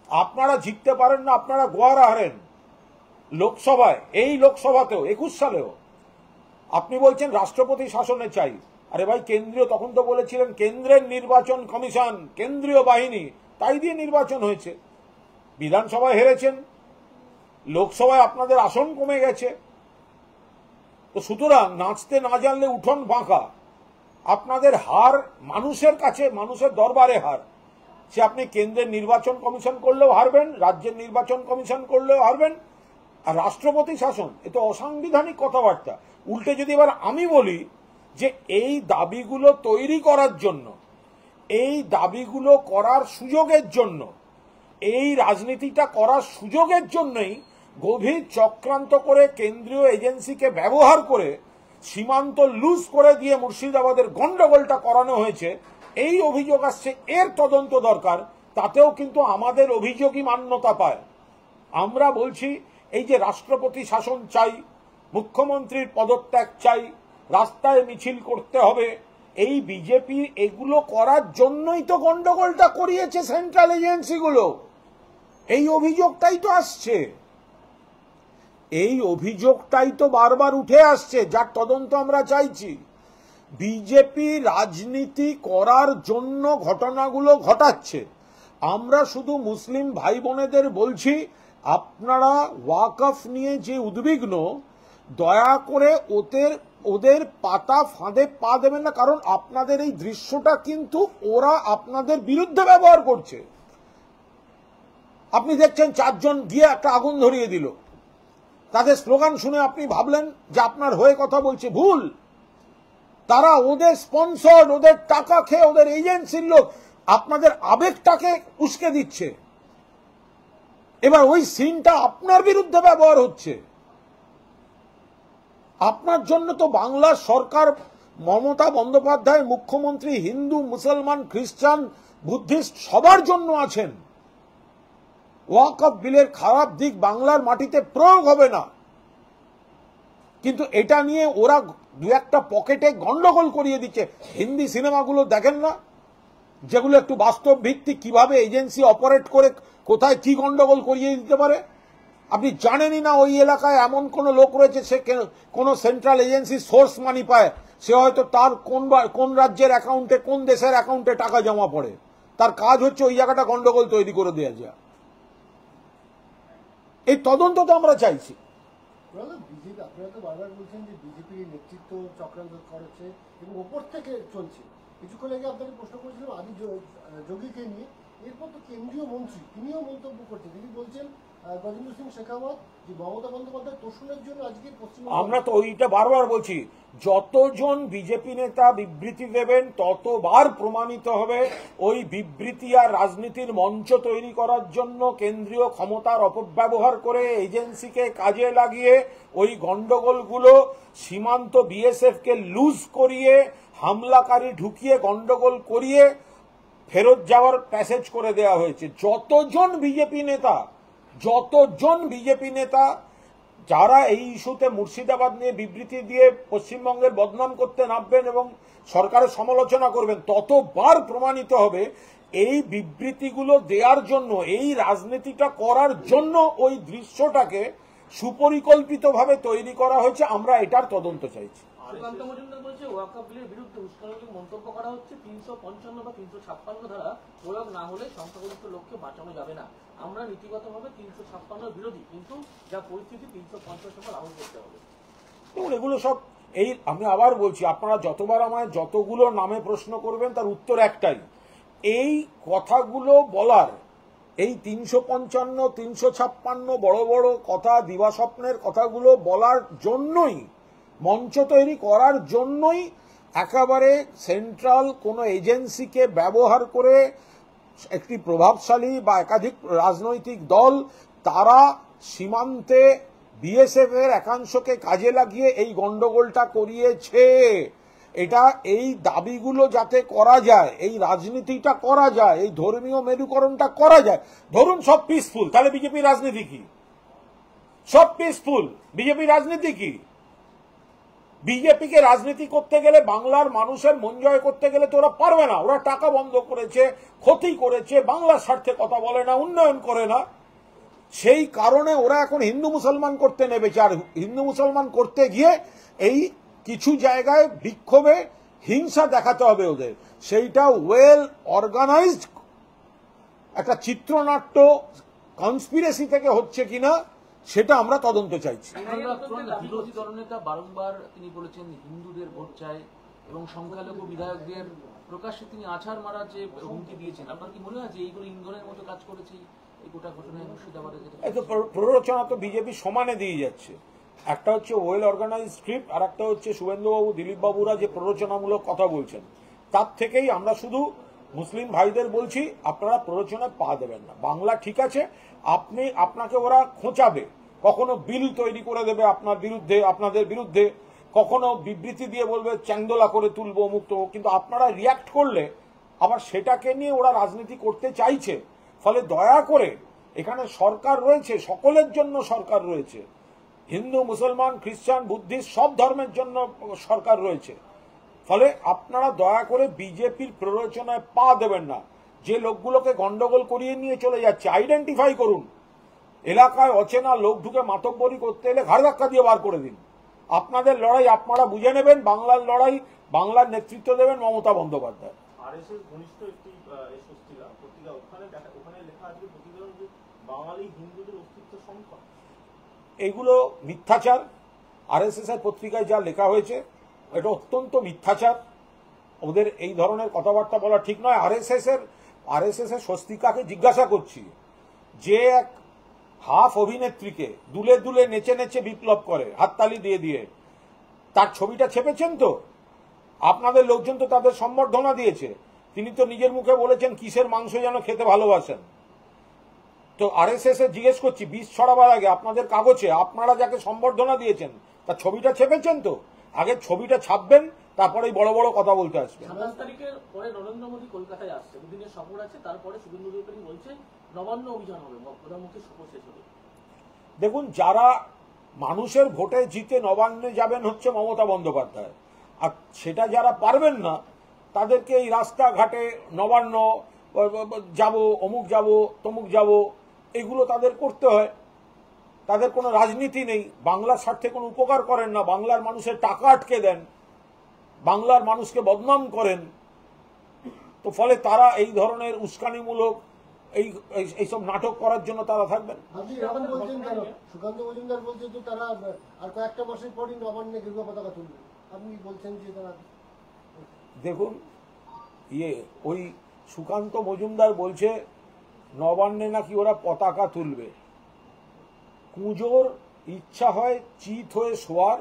A: আপনারা জিততে পারেন না, আপনারা গোয়ারা হারেন লোকসভায়, এই লোকসভাতেও 21 সালেও। আপনি বলছেন রাষ্ট্রপতি শাসনে চাই। আরে ভাই, কেন্দ্রীয়, তখন তো বলেছিলেন কেন্দ্রের নির্বাচন কমিশন, কেন্দ্রীয় বাহিনী, তাই দিয়ে নির্বাচন হয়েছে। বিধানসভায় হেরেছেন, লোকসভায় আপনাদের আসন কমে গেছে। তো সুতরাং নাচতে না জানলে উঠোন বাঁকা। আপনাদের হার মানুষের কাছে, মানুষের দরবারে হার। সে আপনি কেন্দ্রের নির্বাচন কমিশন করলেও হারবেন, রাজ্যের নির্বাচন কমিশন করলেও হারবেন, আর রাষ্ট্রপতি শাসন, এ তো অসাংবিধানিক কথাবার্তা। উল্টে যদি এবার আমি বলি যে এই দাবিগুলো তৈরি করার জন্য, এই দাবিগুলো করার সুযোগের জন্য, এই রাজনীতিটা করার সুযোগের জন্যই গভীর চক্রান্ত করে কেন্দ্রীয় এজেন্সিকে ব্যবহার করে সীমান্ত লুজ করে দিয়ে মুর্শিদাবাদের গন্ডগোলটা করানো হয়েছে, এই অভিযোগ আসছে। এর তদন্ত দরকার, তাতেও কিন্তু আমাদের অভিযোগই মান্যতা পায়। আমরা বলছি এই যে রাষ্ট্রপতি শাসন চাই, মুখ্যমন্ত্রীর পদত্যাগ চাই, রাস্তায় মিছিল করতে হবে, এই বিজেপি এগুলো করার জন্যই তো গন্ডগোলটা করিয়েছে সেন্ট্রাল এজেন্সিগুলো। এই অভিযোগটাই তো আসছে, এই অভিযোগটাই তো বারবার উঠে আসছে, যার তদন্ত আমরা চাইছি। বিজেপি রাজনীতি করার জন্য ঘটনাগুলো ঘটাচ্ছে। আমরা শুধু মুসলিম ভাই বোনেদের বলছি, আপনারা ওয়াকফ নিয়ে যে উদ্বিগ্ন, দয়া করে ওদের পাতা ফাঁদে পা দেবেন না, কারণ আপনাদের এই দৃশ্যটা কিন্তু ওরা আপনাদের বিরুদ্ধে ব্যবহার করছে। আপনি দেখছেন 4 জন গিয়ে একটা আগুন ধরিয়ে দিল, তাদের স্লোগান শুনে আপনি ভাবলেন যে আপনার হয়ে কথা বলছে, ভুল। তারা ওদের স্পন্সর, ওদের টাকা খেয়ে, ওদের এজেন্সির লোক আপনাদের আবেগটাকে উস্কে দিচ্ছে। এবার ওই সিনটা আপনার বিরুদ্ধে ব্যবহার হচ্ছে। আপনার জন্য তো বাংলার সরকার, মমতা বন্দ্যোপাধ্যায় মুখ্যমন্ত্রী, হিন্দু, মুসলমান, খ্রিস্টান, বুদ্ধিস্ট সবার জন্য আছেন। ওয়াকফ বিলের খারাপ দিক বাংলার মাটিতে প্রয়োগ হবে না, কিন্তু এটা নিয়ে ওরা দু একটা পকেটে গন্ডগোল করিয়ে দিচ্ছে। হিন্দি সিনেমাগুলো দেখেন না, যেগুলো একটু বাস্তব ভিত্তিক, কিভাবে এজেন্সি অপারেট করে কোথায় কি গন্ডগোল করিয়ে দিতে পারে। আপনি জানেনই না ওই এলাকায় এমন কোন লোক রয়েছে, সে কোন সেন্ট্রাল এজেন্সি সোর্স মানি পায়, সে হয়তো তার কোন রাজ্যের অ্যাকাউন্টে, কোন দেশের অ্যাকাউন্টে টাকা জমা পড়ে, তার কাজ হচ্ছে ওই জায়গাটা গন্ডগোল তৈরি করে দেওয়া যায়। এই তদন্ত তো আমরা চাইছি।
B: বিজেপি, আপনারা তো বারবার বলছেন যে বিজেপির নেতৃত্ব চক্রান্ত করেছে এবং ওপর থেকে চলছে। কিছুক্ষণ আগে আপনাকে প্রশ্ন করেছিলাম আদি যোগীকে নিয়ে, এরপর তো কেন্দ্রীয় মন্ত্রী তিনিও মন্তব্য করছেন। তিনি বলছেন গজেন্দ্র সিং শেখাওয়াত যে মমতা বন্দ্যোপাধ্যায় তোষণের জন্য আজকে পশ্চিমবঙ্গ।
A: আমরা তো ওইটা বারবার বলছি, যতজন বিজেপি নেতা বিবৃতি দেবেন ততবার প্রমাণিত হবে ওই বিবৃতি আর রাজনীতির মঞ্চ তৈরি করার জন্য কেন্দ্রীয় ক্ষমতার অপব্যবহার করে এজেন্সিকে কাজে লাগিয়ে ওই গন্ডগোলগুলো সীমান্ত বিএসএফ কে লুজ করিয়ে, হামলাকারী ঢুকিয়ে গন্ডগোল করিয়ে ফেরত যাওয়ার প্যাসেজ করে দেওয়া হয়েছে। যতজন বিজেপি নেতা যারা এই ইস্যুতে মুর্শিদাবাদ নিয়ে বিবৃতি দিয়ে পশ্চিমবঙ্গের বদনাম করতে নামবেন এবং সরকারের সমালোচনা করবেন, ততবার প্রমাণিত হবে এই বিবৃতিগুলো দেওয়ার জন্য, এই রাজনীতিটা করার জন্য ওই দৃশ্যটাকে সুপরিকল্পিতভাবে তৈরি করা হয়েছে। আমরা এটার তদন্ত চাইছি।
D: সুকান্ত মজুমদার বলছে ওয়াকফ বিলের বিরুদ্ধে উস্কানিমূলক মন্তব্য করা হচ্ছে, 355 বা 356 ধারা প্রয়োগ না হলে সংখ্যাগরিষ্ঠ লোককে বাঁচানো যাবে না। আমরা নীতিগতভাবে 356 বিরোধী, কিন্তু যা পরিস্থিতি 350 লাগু করতে হবে।
A: দেখুন, এগুলো সব আমি আবার বলছি, আপনারা যতবার আমায় যতগুলো নামে প্রশ্ন করবেন তার উত্তর একটাই, এই কথাগুলো বলার, এই 355, 356 বড় বড় কথা, দিবাস্বপ্নের কথাগুলো বলার জন্যই, মঞ্চ তৈরি করার জন্যই একেবারে সেন্ট্রাল কোন এজেন্সিকে ব্যবহার করে একটি প্রভাবশালী বা একাধিক রাজনৈতিক দল তারা সীমান্তে বিএসএফ এর একাংশকে কাজে লাগিয়ে এই গন্ডগোলটা করিয়েছে। এটা এই দাবিগুলো যাতে করা যায়, এই রাজনীতিটা করা যায়, এই ধর্মীয় মেরুকরণটা করা যায়। ধরুন সব পিসফুল, তাহলে বিজেপির রাজনীতি কি? সব পিসফুল, বিজেপির রাজনীতি কি? বিজেপিকে রাজনীতি করতে গেলে, বাংলার মানুষের মন জয় করতে গেলে তো ওরা পারবে না। ওরা টাকা বন্ধ করেছে, ক্ষতি করেছে, বাংলার স্বার্থে কথা বলে না, উন্নয়ন করে না। সেই কারণে ওরা এখন হিন্দু মুসলমান করতে নেমেছে। আর হিন্দু মুসলমান করতে গিয়ে এই কিছু জায়গায় বিক্ষোভে হিংসা দেখাতে হবে ওদের। সেইটা ওয়েল অর্গানাইজড একটা চিত্রনাট্য কনস্পিরেসি থেকে হচ্ছে কিনা সেটা আমরা তদন্ত চাইছি।
F: বিরোধী দলনেতা বারংবার তিনি বলেছেন হিন্দুদের ভোট চাই এবং সংখ্যালঘু বিধায়কদের প্রকাশ্যে তিনি আছাড় মারার যে হুমকি দিয়েছেন, আপনার কি মনে হয় যে এইগুলো ইন্ধনের মতো কাজ করেছে এই গোটা ঘটনায় মুর্শিদাবাদে?
A: প্ররোচনা তো বিজেপি সমানে দিয়ে যাচ্ছে। একটা হচ্ছে ওয়েল অর্গানাইজ স্ক্রিপ্ট, আর একটা হচ্ছে শুভেন্দুবাবু, দিলীপ বাবুরা যে প্ররোচনামূলক কথা বলছেন, তার থেকেই আমরা শুধু মুসলিম ভাইদের বলছি আপনারা প্ররোচনায় পা দেবেন না। বাংলা ঠিক আছে, আপনাকে ওরা খোঁচাবে, কখনো বিল তৈরি করে দেবে আপনার বিরুদ্ধে, আপনাদের বিরুদ্ধে, কখনো বিবৃতি দিয়ে বলবে চ্যাংদোলা করে তুলবো, মুক্ত, কিন্তু আপনারা রিয়াক্ট করলে আবার সেটাকে নিয়ে ওরা রাজনীতি করতে চাইছে। ফলে দয়া করে, এখানে সরকার রয়েছে, সকলের জন্য সরকার রয়েছে, হিন্দু, মুসলমান, খ্রিস্টান, বুদ্ধিস্ট সব ধর্মের জন্য সরকার রয়েছে। ফলে আপনারা দয়া করে বিজেপির প্ররোচনায় পা দেবেন না। যে লোকগুলোকে গন্ডগোল করিয়ে নিয়ে চলে যাচ্ছে, আইডেন্টিফাই করুন। এলাকায় অচেনা লোক ঢুকে মাতব্বরি করতে এলে ঘাড় ধাক্কা দিয়ে বার করে দিন। আপনাদের লড়াই আপনারা বুঝে নেবেন, বাংলার লড়াই, বাংলার নেতৃত্ব দেবেন মমতা বন্দ্যোপাধ্যায়।
E: আরএসএস ঘনিষ্ঠ একটি পত্রিকা, ওখানে লেখা আছে প্রতিবেদন যে বাঙালি হিন্দুদের অস্তিত্ব সংকট।
A: এগুলো মিথ্যাচার। আরএসএস এর পত্রিকায় যা লেখা হয়েছে এটা অত্যন্ত মিথ্যাচার। ওদের এই ধরনের কথাবার্তা বলা ঠিক নয়। আরএসএস এর স্বস্তিকাকে জিজ্ঞাসা করছি যে এক হাফ অভিনেত্রীকে দুলে দুলে নেচে নেচে বিপ্লব করে হাততালি দিয়ে দিয়ে, তার ছবিটা ছেপেছেন তো? আপনাদের লোকজন তো তাদের সম্বর্ধনা দিয়েছে। তিনি তো নিজের মুখে বলেছেন কিসের মাংস যেন খেতে ভালোবাসেন। তো আরএসএস এ জিজ্ঞেস করছি, বিষ ছড়াবার আগে আপনাদের কাগজে আপনারা যাকে সম্বর্ধনা দিয়েছেন তার ছবিটা ছেপেছেন তো? আগে ছবিটা ছাপবেন, তারপরেই বড় বড় কথা বলতে আসবেন।
D: 27 তারিখের পরে নরেন্দ্র মোদী কলকাতায় আসছে, দুদিনের সফর আছে, তারপরে শুভেন্দু অধিকারী বলছে নবান্ন অভিযান হবে, প্রধানমন্ত্রীর সফর শেষ হবে।
A: দেখুন, যারা মানুষের ভোটে জিতে নবান্নে যাবেন হচ্ছে মমতা বন্দ্যোপাধ্যায়, আর সেটা যারা পারবেন না তাদেরকে এই রাস্তাঘাটে নবান্ন যাব, অমুক যাব, তমুক যাব, এগুলো তাদের করতে হয়। তাদের কোনো রাজনীতি নেই, বাংলার স্বার্থে কোনো উপকার করেন না, বাংলার মানুষের টাকা আটকে দেন, বাংলার মানুষকে বদনাম করেন। তো ফলে তারা এই ধরনের উস্কানিমূলক এইসব নাটক করার জন্য তারা থাকবেন।
B: আপনি এরকম বলছেন কেন? সুকান্ত মজুমদার বলছে তো তারা আর কয়েকটা মাসের পরই নবান্নে গেরুয়া পতাকা তুলবে, আপনি বলছেন যে তারা।
A: দেখুন, ওই সুকান্ত মজুমদার বলছে নবান্নে নাকি ওরা পতাকা তুলবে। কুঁজোর ইচ্ছা হয় চিত হয়ে শোয়ার,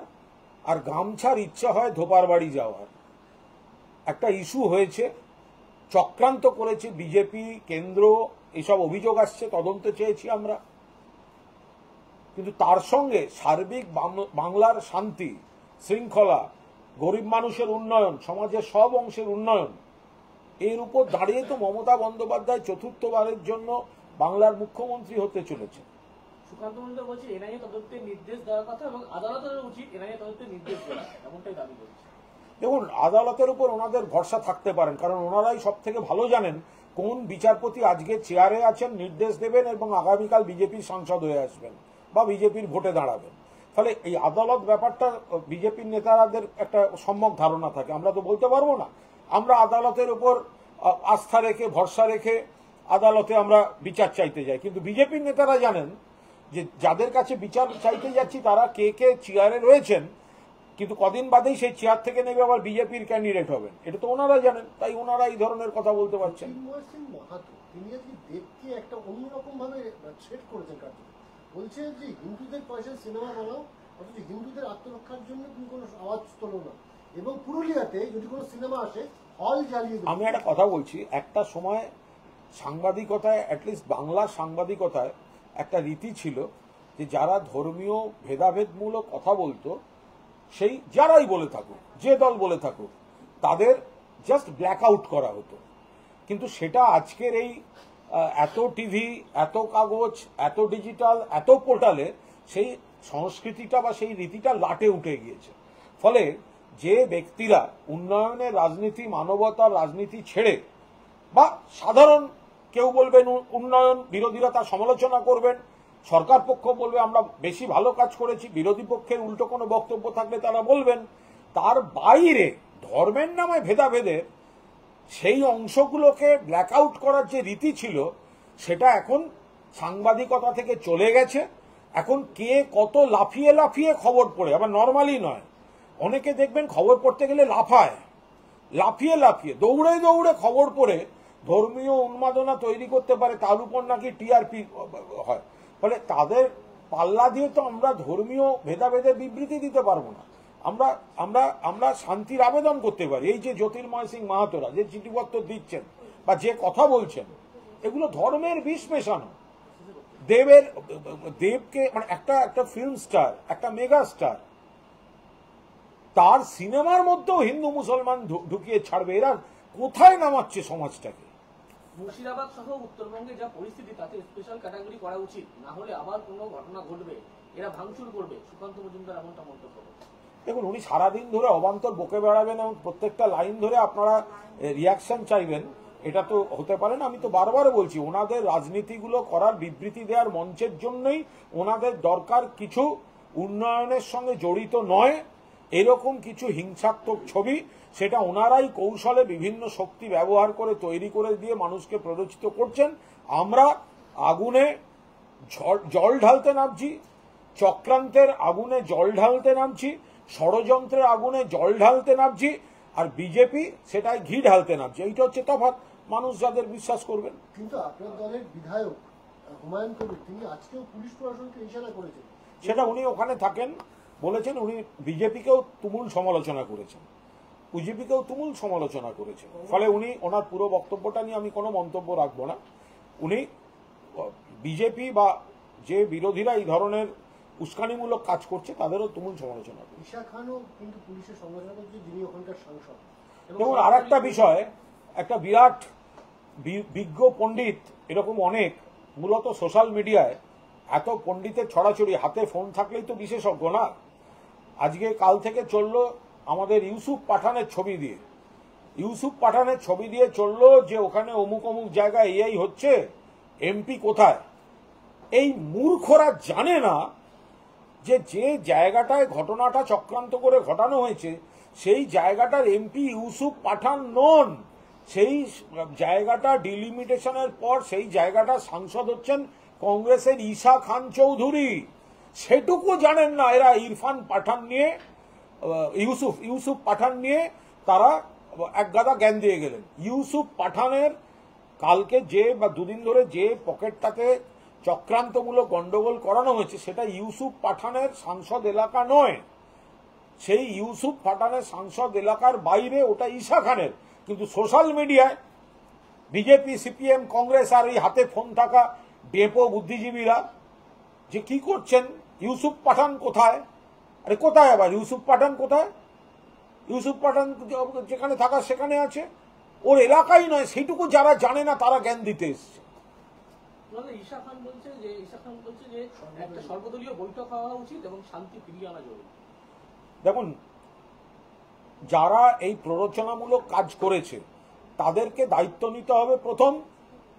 A: আর গামছার ইচ্ছা হয় ধোপার বাড়ি যাওয়ার। একটা ইস্যু হয়েছে, চক্রান্ত করেছে বিজেপি, কেন্দ্র, এসব অভিযোগ আসছে, তদন্ত চেয়েছি আমরা। কিন্তু তার সঙ্গে সার্বিক বাংলার শান্তি শৃঙ্খলা, গরিব মানুষের উন্নয়ন, সমাজের সব অংশের উন্নয়ন, এর উপর দাঁড়িয়ে তো মমতা বন্দ্যোপাধ্যায় চতুর্থবারের জন্য বাংলার মুখ্যমন্ত্রী হতে চলেছে।
D: সুকান্ত মজুমদার বলছে এনআইএ তদন্তের নির্দেশ দেওয়ার কথা এবং আদালতের উচিত এনআইএ তদন্তের নির্দেশ দেওয়া, এমনটাই দাবি করছে।
A: দেখুন, আদালতের উপর ওনাদের ভরসা থাকতে পারেন, কারণ ওনারাই সব থেকে ভালো জানেন কোন বিচারপতি আজকে চেয়ারে আছেন, নির্দেশ দেবেন এবং আগামীকাল বিজেপির সাংসদ হয়ে আসবেন বা বিজেপির ভোটে দাঁড়াবেন। ফলে এই আদালত ব্যাপারটা বিজেপির নেতাদের একটা সম্যক ধারণা থাকে, আমরা তো বলতে পারবো না। আমরা আদালতের উপর আস্থা রেখে, ভরসা রেখে আদালতে আমরা বিচার চাইতে যাই, কিন্তু বিজেপির নেতারা জানেন যে যাদের কাছে বিচার চাইতে যাচ্ছি তারা কে কে চেয়ারে রয়েছেন, কিন্তু কদিন বাদেই সেই চেয়ার থেকে নেবে আবার বিজেপির ক্যান্ডিডেট হবেন, এটা তো ওনারা জানেন, তাই ওনারা এই ধরনের কথা বলতে পারছেন।
B: চিন্ময় সিং মাহাতো তিনি আজকে দেবকে একটা অন্যরকম ভাবে থ্রেট করেছেন, কার্যত বলছে যে হিন্দুদের পয়সায় সিনেমা বানাও, অথচ হিন্দুদের আত্মরক্ষার জন্য তুমি কোনো আওয়াজ তোলো না, এবং পুরুলিয়াতে যদি কোনো সিনেমা আসে হল জ্বালিয়ে দেবে।
A: আমি একটা কথা বলছি, একটা সময় সাংবাদিকতায়, অ্যাটলিস্ট বাংলা সাংবাদিকতায় একটা রীতি ছিল যে যারা ধর্মীয় ভেদাভেদমূলক কথা বলতো, সেই যারাই বলে থাকুক, যে দল বলে থাকুক, তাদের জাস্ট ব্ল্যাক আউট করা হতো। কিন্তু সেটা আজকের এই এত টিভি, এত কাগজ, এত ডিজিটাল, এত পোর্টালে সেই সংস্কৃতিটা বা সেই রীতিটা লাটে উঠে গিয়েছে। ফলে যে ব্যক্তিরা উন্নয়নের রাজনীতি, মানবতার রাজনীতি ছেড়ে, বা সাধারণ কেউ বলবেন উন্নয়ন, বিরোধীরা তার সমালোচনা করবেন, সরকার পক্ষ বলবে আমরা বেশি ভালো কাজ করেছি, বিরোধী পক্ষের উল্টো কোনো বক্তব্য থাকলে তারা বলবেন, তার বাইরে ধর্মের নামে ভেদাভেদের সেই অংশগুলোকে ব্ল্যাক আউট করার যে রীতি ছিল সেটা এখন সাংবাদিকতা থেকে চলে গেছে। এখন কে কত লাফিয়ে লাফিয়ে খবর পড়ে, আবার নর্মালি নয়, অনেকে দেখবেন খবর পড়তে গেলে লাফায়, লাফিয়ে লাফিয়ে দৌড়ে দৌড়ে খবর পড়ে ধর্মীয় উন্মাদনা তৈরি করতে পারে, তার উপর নাকি টিআরপি হয়। ফলে তাদের পাল্লা দিয়ে তো আমরা ধর্মীয় ভেদাভেদের বিবৃতি দিতে পারবো না। আমরা আমরা আমরা শান্তির আবেদন করতে পারি। এই যে জ্যোতির্ময় সিং মাহাতোরা যে চিঠিপত্র দিচ্ছেন বা যে কথা বলছেন, এগুলো ধর্মের বিষ মেশানো। দেবকে মানে একটা ফিল্ম স্টার, একটা মেগা স্টার, তার সিনেমার মধ্যেও হিন্দু মুসলমান ঢুকিয়ে ছাড়বে, এরা কোথায় নামাচ্ছে সমাজটাকে?
D: মুর্শিদাবাদ সহ উত্তরবঙ্গে যা পরিস্থিতি, তাতে স্পেশাল ক্যাটাগরি করা উচিত, না হলে আবার কোনো ঘটনা ঘটবে, এরা ভাঙচুর করবে। সুকান্ত মজুমদার এমনটা মন্তব্য করেন।
A: দেখুন, উনি সারাদিন ধরে অবান্তর বকে বেড়াবেন এবং প্রত্যেকটা লাইন ধরে আপনারা রিয়াকশন চাইবেন, এটা তো হতে পারে না। আমি তো বারবার বলছি, ওনাদের রাজনীতিগুলো করার, বিবৃতি দেওয়ার মঞ্চের জন্যই ওনাদের দরকার কিছু উন্নয়নের সঙ্গে জড়িত নয় এরকম কিছু হিংসাত্মক ছবি, সেটা ওনারাই কৌশলে বিভিন্ন শক্তি ব্যবহার করে তৈরি করে দিয়ে মানুষকে প্ররোচিত করছেন। আমরা আগুনে জল ঢালতে নামছি, চক্রান্তের আগুনে জল ঢালতে নামছি, ষড়যন্ত্রের আগুনে জল ঢালতে নামছি, আর বিজেপি সেটাই ঘি ঢালতে নামছে। এইটা হচ্ছে তফাৎ, মানুষ যাদের বিশ্বাস করবেন।
B: কিন্তু আপনার দলের বিধায়ক হুমায়ুন কবির তিনি আজকেও পুলিশ প্রশাসনকে ইশারা করেছেন।
A: সেটা উনি ওখানে থাকেন বলেছেন, উনি বিজেপিকেও তুমুল সমালোচনা করেছেন, বিজেপিকেও তুমুল সমালোচনা করেছেন। ফলে উনি ওনার পুরো বক্তব্যটা নিয়ে আমি কোনো মন্তব্য রাখবো না। উনি বিজেপি বা যে বিরোধীরা এই ধরনের উস্কানিমূলক কাজ করছে তাদেরও তুমুল সমালোচনা করেছে।
B: ঈশা খানও কিন্তু পুলিশের সমালোচনা করছে, যিনি ওখানকার সাংসদ।
A: যেমন আর একটা বিষয়, একটা বিরাট বিজ্ঞ পণ্ডিত এরকম অনেক, মূলত সোশ্যাল মিডিয়ায় এত পণ্ডিতের ছড়াছড়ি, হাতে ফোন থাকলেই তো বিশেষজ্ঞ না। আজকে কাল থেকে চললো আমাদের ইউসুফ পাঠানের ছবি দিয়ে, ইউসুফ পাঠানের ছবি দিয়ে চললো যে ওখানে অমুক অমুক জায়গায় এই হচ্ছে, এমপি কোথায়। এই মূর্খরা জানে না যে যে জায়গাটায় ঘটনাটা চক্রান্ত করে ঘটানো হয়েছে সেই জায়গাটার এমপি ইউসুফ পাঠান নন। সেই জায়গাটা ডিলিমিটেশনের পর সেই জায়গাটা সাংসদ হচ্ছেন কংগ্রেসের ঈশা খান চৌধুরী। সেটুকু জানেন না এরা। ইরফান পাঠান নিয়ে, ইউসুফ পাঠান নিয়ে তারা এক গাদা জ্ঞান দিয়ে গেলেন। ইউসুফ পাঠানের কালকে যে বা দুদিন ধরে যে পকেটটাতে চক্রান্তমূলক গন্ডগোল করানো হয়েছে সেটা ইউসুফ পাঠানের সাংসদ এলাকা নয়, সেই ইউসুফ পাঠানের সাংসদ এলাকার বাইরে, ওটা ঈশা খানের। কিন্তু সোশ্যাল মিডিয়ায় বিজেপি, সিপিএম, কংগ্রেস আর এই হাতে ফোন থাকা ডেপো বুদ্ধিজীবীরা যে কি করছেন, ইউসুফ পাঠান কোথায়, আরে কোথায় আবার ইউসুফ পাঠান কোথায়? ইউসুফ পাঠান যেখানে থাকা সেখানে আছে, ওর এলাকাই নয়। সেইটুকু যারা জানে না তারা জ্ঞান দিতে এসছে।
D: ঈশা খান বলছে যে একটা সর্বদলীয় বৈঠক হওয়া উচিত এবং শান্তি ফিরিয়ে আনা জরুরি।
A: দেখুন, যারা এই প্ররোচনামূলক কাজ করেছে তাদেরকে দায়িত্ব নিতে হবে। প্রথম,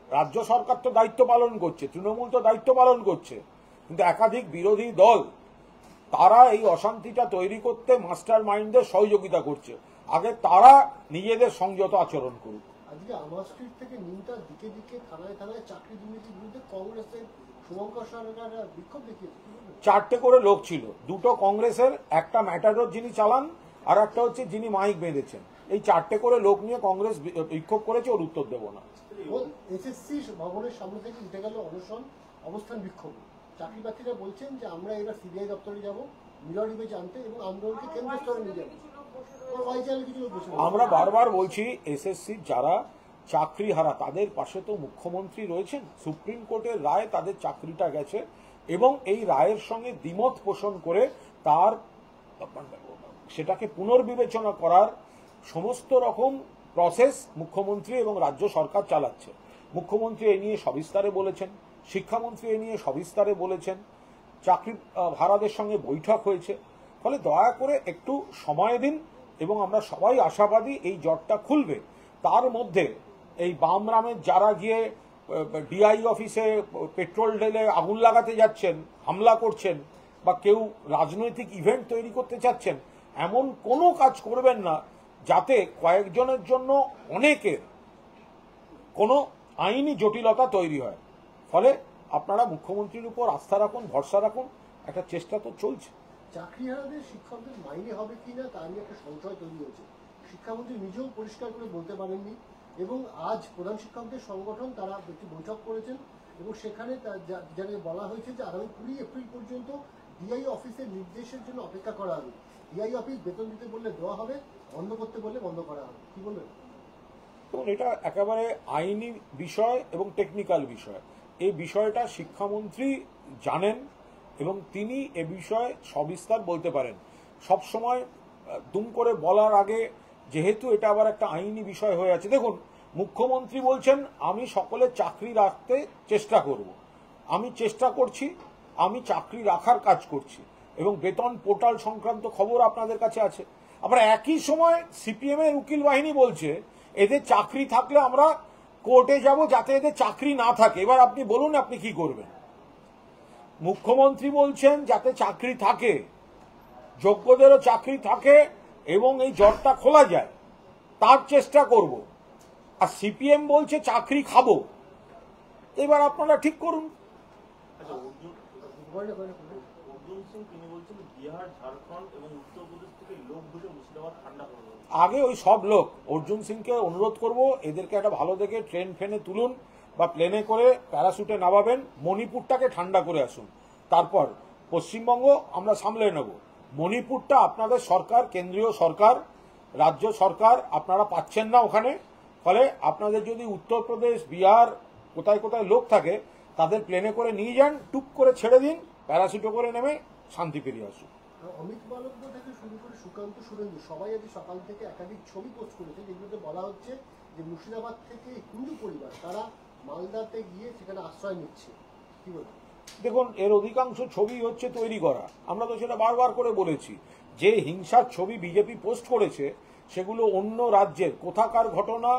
A: রাজ্য সরকার তো দায়িত্ব পালন করছে, তৃণমূল তো দায়িত্ব পালন করছে, কিন্তু একাধিক বিরোধী দল তারা এই অশান্তিটা তৈরি করতে মাস্টার মাইন্ডদের সহযোগিতা করছে। আগে তারা নিজেদের সংযত আচরণ করুক।
B: আজকে আমার স্ট্রিট থেকে নিমতার দিকে দিকে থানায় থানায় চাকরি দুর্নীতির বিরুদ্ধে কংগ্রেসের শুভঙ্কর সরকার বিক্ষোভ দেখিয়েছে। 4টে
A: করে লোক ছিল, 2টো কংগ্রেসের, একটা ম্যাটাডোর যিনি চালান আর একটা হচ্ছে যিনি মাইক বেঁধেছেন। এই 4টে করে লোক নিয়ে কংগ্রেস বিক্ষোভ করেছে, ওর উত্তর দেব না।
B: এসএসসি ভবনের সামনে থেকে উঠে গেল অনশন, অবস্থান বিক্ষোভ। চাকরি প্রার্থীরা বলছেন যে আমরা এবার সিবিআই দপ্তরে যাব, মিরর ইমেজ আনতে এবং আন্দোলনকে কেন্দ্র স্তরে নিয়ে যাবো।
A: আমরা বারবার বলছি, এসএসসি যারা চাকরি হারা তাদের পাশে তো মুখ্যমন্ত্রী রয়েছেন। সুপ্রিম কোর্টের রায় তাদের চাকরিটা গেছে এবং এই রায়ের সঙ্গে দ্বিমত পোষণ করে তার সেটাকে পুনর্বিবেচনা করার সমস্ত রকম প্রসেস মুখ্যমন্ত্রী এবং রাজ্য সরকার চালাচ্ছে। মুখ্যমন্ত্রী এ নিয়ে সবিস্তারে বলেছেন, শিক্ষামন্ত্রী এ নিয়ে সবিস্তারে বলেছেন, চাকরি হারাদের সঙ্গে বৈঠক হয়েছে। ফলে দয়া করে একটু সময় দিন এবং আমরা সবাই আশাবাদী এই জটটা খুলবে। তার মধ্যে এই বামরামের যারা গিয়ে ডিআই অফিসে পেট্রোল ঢেলে আগুন লাগাতে যাচ্ছেন, হামলা করছেন, বা কেউ রাজনৈতিক ইভেন্ট তৈরি করতে চাচ্ছেন, এমন কোনো কাজ করবেন না যাতে কয়েকজনের জন্য অনেকের কোনো আইনি জটিলতা তৈরি হয়। ফলে আপনারা মুখ্যমন্ত্রীর উপর আস্থা রাখুন, ভরসা রাখুন, একটা চেষ্টা তো চলছে।
B: চাকরিহারাদের শিক্ষকদের মাইনে হবে কিনা তা নিয়ে একটা সংশয় তৈরি হয়েছে। শিক্ষামন্ত্রী নিজেও পরিষ্কার করে বলতে পারেননি এবং আজ প্রধান শিক্ষকদের সংগঠন তারা একটি বৈঠক করেছেন এবং সেখানে যাদের বলা হয়েছে যে আগামী 20 এপ্রিল পর্যন্ত ডিআই অফিসের নির্দেশের জন্য অপেক্ষা করা হবে। ডিআই অফিস বেতন দিতে বললে দেওয়া হবে, বন্ধ করতে বললে বন্ধ করা হবে। কি বলবেন?
A: এবং এটা একেবারে আইনি বিষয় এবং টেকনিক্যাল বিষয়। এই বিষয়টা শিক্ষামন্ত্রী জানেন এবং তিনি এ বিষয়ে সবিস্তার বলতে পারেন। সব সময় দুম করে বলার আগে, যেহেতু এটা আবার একটা আইনি বিষয় হয়ে আছে। দেখুন, মুখ্যমন্ত্রী বলছেন আমি সকলের চাকরি রাখতে চেষ্টা করব, আমি চেষ্টা করছি, আমি চাকরি রাখার কাজ করছি এবং বেতন পোর্টাল সংক্রান্ত খবর আপনাদের কাছে আছে। আবার একই সময় সিপিএম এর উকিল বাহিনী বলছে এদের চাকরি থাকলে আমরা কোর্টে যাব যাতে এদের চাকরি না থাকে। এবার আপনি বলুন আপনি কি করবেন? মুখ্যমন্ত্রী বলছেন যাতে চাকরি থাকে, যোগ্যদেরও চাকরি থাকে এবং এই জটটা খোলা যায় তার চেষ্টা করব, আর সিপিএম বলছে চাকরি খাবো। এবার আপনারা ঠিক করুন।
E: অর্জুন সিং তিনি বলছেন বিহার, ঝাড়খণ্ড এবং উত্তরপ্রদেশ থেকে লোক বুঝে মুর্শিদাবাদ ঠান্ডা করবে।
A: আগে ওই সব লোক, অর্জুন সিংকে অনুরোধ করব এদেরকে একটা ভালো দেখে ট্রেন ফেনে তুলুন, বা প্লেনে করে প্যারাশুটে নামাবেন, মণিপুরটাকে ঠান্ডা করে আসুন, তারপর পশ্চিমবঙ্গ আমরা সামলে নেব। মণিপুরটা আপনাদের সরকার, কেন্দ্রীয় সরকার, রাজ্য সরকার আপনারা পাচ্ছেন না ওখানে। ফলে আপনাদের যদি উত্তরপ্রদেশ, বিহার, কোথায় কোথায় লোক থাকে তাদের প্লেনে করে নিয়ে যান, টুক করে ছেড়ে দিন, প্যারাশুটে করে নেমে শান্তি ফিরিয়ে আসুন।
B: অমিত মালব্য থেকে শুরু করে সুকান্ত সুরেন্দ্র সবাই আজ সকাল থেকে একাধিক ছবি পোস্ট করেছে, যেগুলোতে বলা হচ্ছে যে মুর্শিদাবাদ থেকে হিন্দু পরিবার তারা মালদাতে গিয়ে সেখানে আশ্রয় নিচ্ছে। কি বলবেন?
A: দেখুন, এর অধিকাংশ ছবি হচ্ছে তৈরি করা। আমরা তো সেটা বারবার করে বলেছি, যে হিংসার ছবি বিজেপি পোস্ট করেছে সেগুলো অন্য রাজ্যের কোথাকার ঘটনা,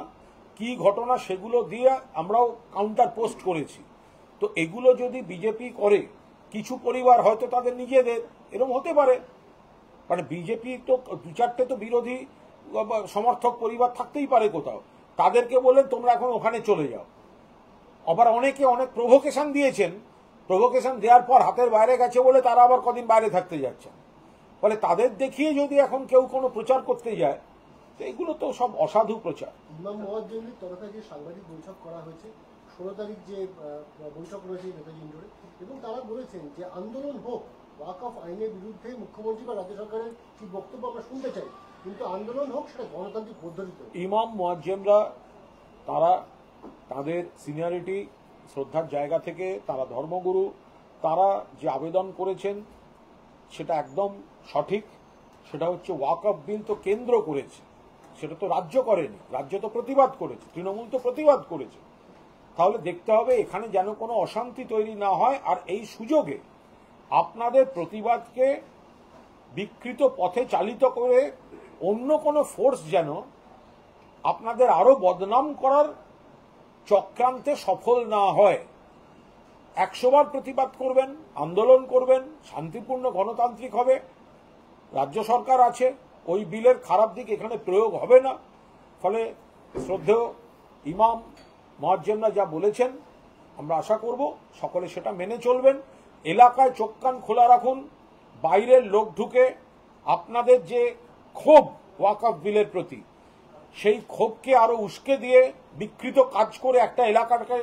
A: কি ঘটনা, সেগুলো দিয়ে আমরাও কাউন্টার পোস্ট করেছি। তো এগুলো যদি বিজেপি করে, কিছু পরিবার হয়তো তাদের নিজেদের এরকম হতে পারে, মানে বিজেপি তো দু চারটে তো বিরোধী সমর্থক পরিবার থাকতেই পারে কোথাও, তাদেরকে বললেন তোমরা এখন ওখানে চলে যাও। আবার অনেকে অনেক প্রভোকেশন দিয়েছেন, প্রভোকেশন দেওয়ার পর হাতের বাইরে গেছে বলে তারা আবার কদিন বাইরে থাকতে যাচ্ছেন। ফলে তাদের দেখিয়ে যদি এখন কেউ কোনো প্রচার করতে যায়, তো এগুলো তো সব অসাধু প্রচার।
B: ইমাম মুয়াজ্জেমের তরফে যে সাংবাদিক বৈঠক করা হয়েছে, 16 তারিখ যে বৈঠক রয়েছে নেতাজি ইন্ডোরে, এবং তারা বলেছেন যে আন্দোলন হোক, ওয়াকফ আইনের বিরুদ্ধে মুখ্যমন্ত্রী বা রাজ্য সরকারের কি বক্তব্য আমরা শুনতে চাই, কিন্তু আন্দোলন হোক সেটা গণতান্ত্রিক পদ্ধতিতে।
A: ইমাম মুয়াজ্জেমরা তারা তাদের সিনিয়রিটি, শ্রদ্ধার জায়গা থেকে তারা ধর্মগুরু, তারা যে আবেদন করেছেন সেটা একদম সঠিক। সেটা হচ্ছে ওয়াকফ বিল তো কেন্দ্র করেছে, সেটা তো রাজ্য করেনি, রাজ্য তো প্রতিবাদ করেছে, তৃণমূল তো প্রতিবাদ করেছে। তাহলে দেখতে হবে এখানে যেন কোনো অশান্তি তৈরি না হয়, আর এই সুযোগে আপনাদের প্রতিবাদকে বিকৃত পথে চালিত করে অন্য কোনো ফোর্স যেন আপনাদের আরো বদনাম করার চক্রান্তে সফল না হয়। 100 বার প্রতিবাদ করবেন, আন্দোলন করবেন, শান্তিপূর্ণ গণতান্ত্রিক হবে, রাজ্য সরকার আছে, ওই বিলের খারাপ দিক এখানে প্রয়োগ হবে না। ফলে শ্রদ্ধেয় ইমাম মুয়াজ্জেমরা যা বলেছেন আমরা আশা করব সকলে সেটা মেনে চলবেন। এলাকায় চোখ কান খোলা রাখুন, বাইরের লোক ঢুকে আপনাদের যে ক্ষোভ ওয়াকফ বিলের প্রতি, সেই ক্ষোভকে আরো উস্কে দিয়ে বিকৃত কাজ করে একটা এলাকাটাকে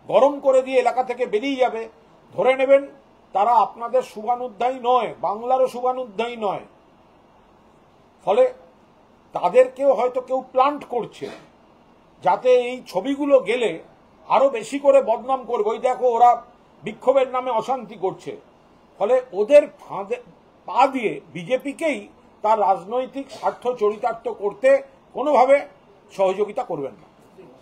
A: গরম করে দিয়ে এলাকা থেকে বেরিয়ে যাবে, ধরে নেবেন তারা আপনাদের শুভানুধ্যায়ী নয়, বাংলারও শুভানুধ্যায়ী নয়। ফলে তাদেরকেও হয়তো কেউ প্লান্ট করছে, যাতে এই ছবিগুলো গেলে আরো বেশি করে বদনাম করবে, ওই দেখো ওরা বিক্ষোভের নামে অশান্তি করছে। ফলে ওদের পা দিয়ে বিজেপিকেই তার রাজনৈতিক স্বার্থ চরিতার্থ করতে কোনোভাবে সহযোগিতা করবেন না।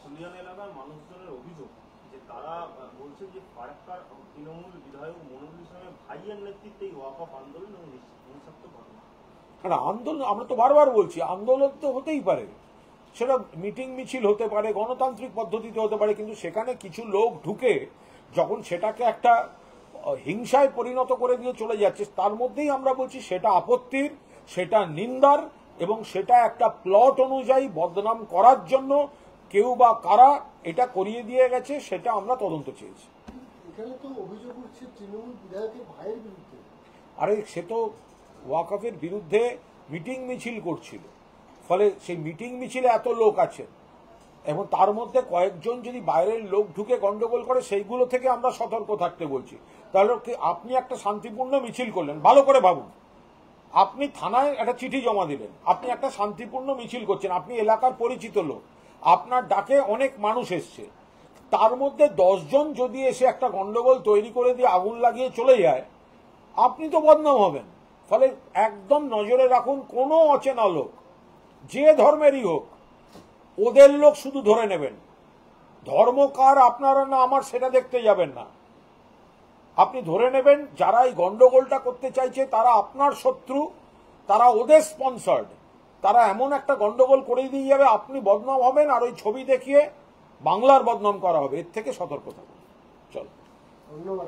E: ফুলিয়ান এলাকার মানুষজনের অভিযোগ যে তারা বলছে যে ফারাক্কার তৃণমূল বিধায়ক মনিরুল ইসলামের ভাইয়ের নেতৃত্বে ওয়াকফ আন্দোলন এবং হিংসাত্মক ঘটনা।
A: আন্দোলন আমরা তো বারবার বলছি, আন্দোলন তো হতেই পারে, সেটা মিটিং মিছিল হতে পারে, গণতান্ত্রিক পদ্ধতিতে হতে পারে, কিন্তু সেখানে কিছু লোক ঢুকে যখন সেটাকে একটা হিংসায় পরিণত করে দিয়ে চলে যাচ্ছে, তার মধ্যেই আমরা বলছি সেটা আপত্তির, সেটা নিন্দার, এবং সেটা একটা প্লট অনুযায়ী বদনাম করার জন্য কেউ বা কারা এটা করিয়ে দিয়ে গেছে, সেটা আমরা তদন্ত চেয়েছি।
B: এখানে তো অভিযোগ উঠছে তৃণমূল বিধায়কের ভাইয়ের বিরুদ্ধে।
A: আরে সে তো ওয়াকফের বিরুদ্ধে মিটিং মিছিল করছিল, ফলে সেই মিটিং মিছিলে এত লোক আছেন এবং তার মধ্যে কয়েকজন যদি বাইরের লোক ঢুকে গন্ডগোল করে, সেইগুলো থেকে আমরা সতর্ক থাকতে বলছি। তাহলে আপনি একটা শান্তিপূর্ণ মিছিল করলেন, ভালো করে ভাবুন, আপনি থানায় একটা চিঠি জমা দিলেন, আপনি একটা শান্তিপূর্ণ মিছিল করছেন, আপনি এলাকার পরিচিত লোক, আপনার ডাকে অনেক মানুষ এসছে, তার মধ্যে 10 জন যদি এসে একটা গন্ডগোল তৈরি করে দিয়ে আগুন লাগিয়ে চলে যায়, আপনি তো বদনাম হবেন। ফলে একদম নজরে রাখুন, কোনো অচেনা লোক যে ধর্মেরই হোক, ওদের লোক শুধু ধরে নেবেন। ধর্ম কার আপনারা না আমার সেটা দেখতে যাবেন না, আপনি ধরে নেবেন যারা এই গন্ডগোলটা করতে চাইছে তারা আপনার শত্রু, তারা ওদের স্পন্সর্ড, তারা এমন একটা গন্ডগোল করে দিয়ে যাবে, আপনি বদনাম হবেন, আর ওই ছবি দেখিয়ে বাংলার বদনাম করা হবে। এর থেকে সতর্ক থাকুন। চলো,
B: ধন্যবাদ।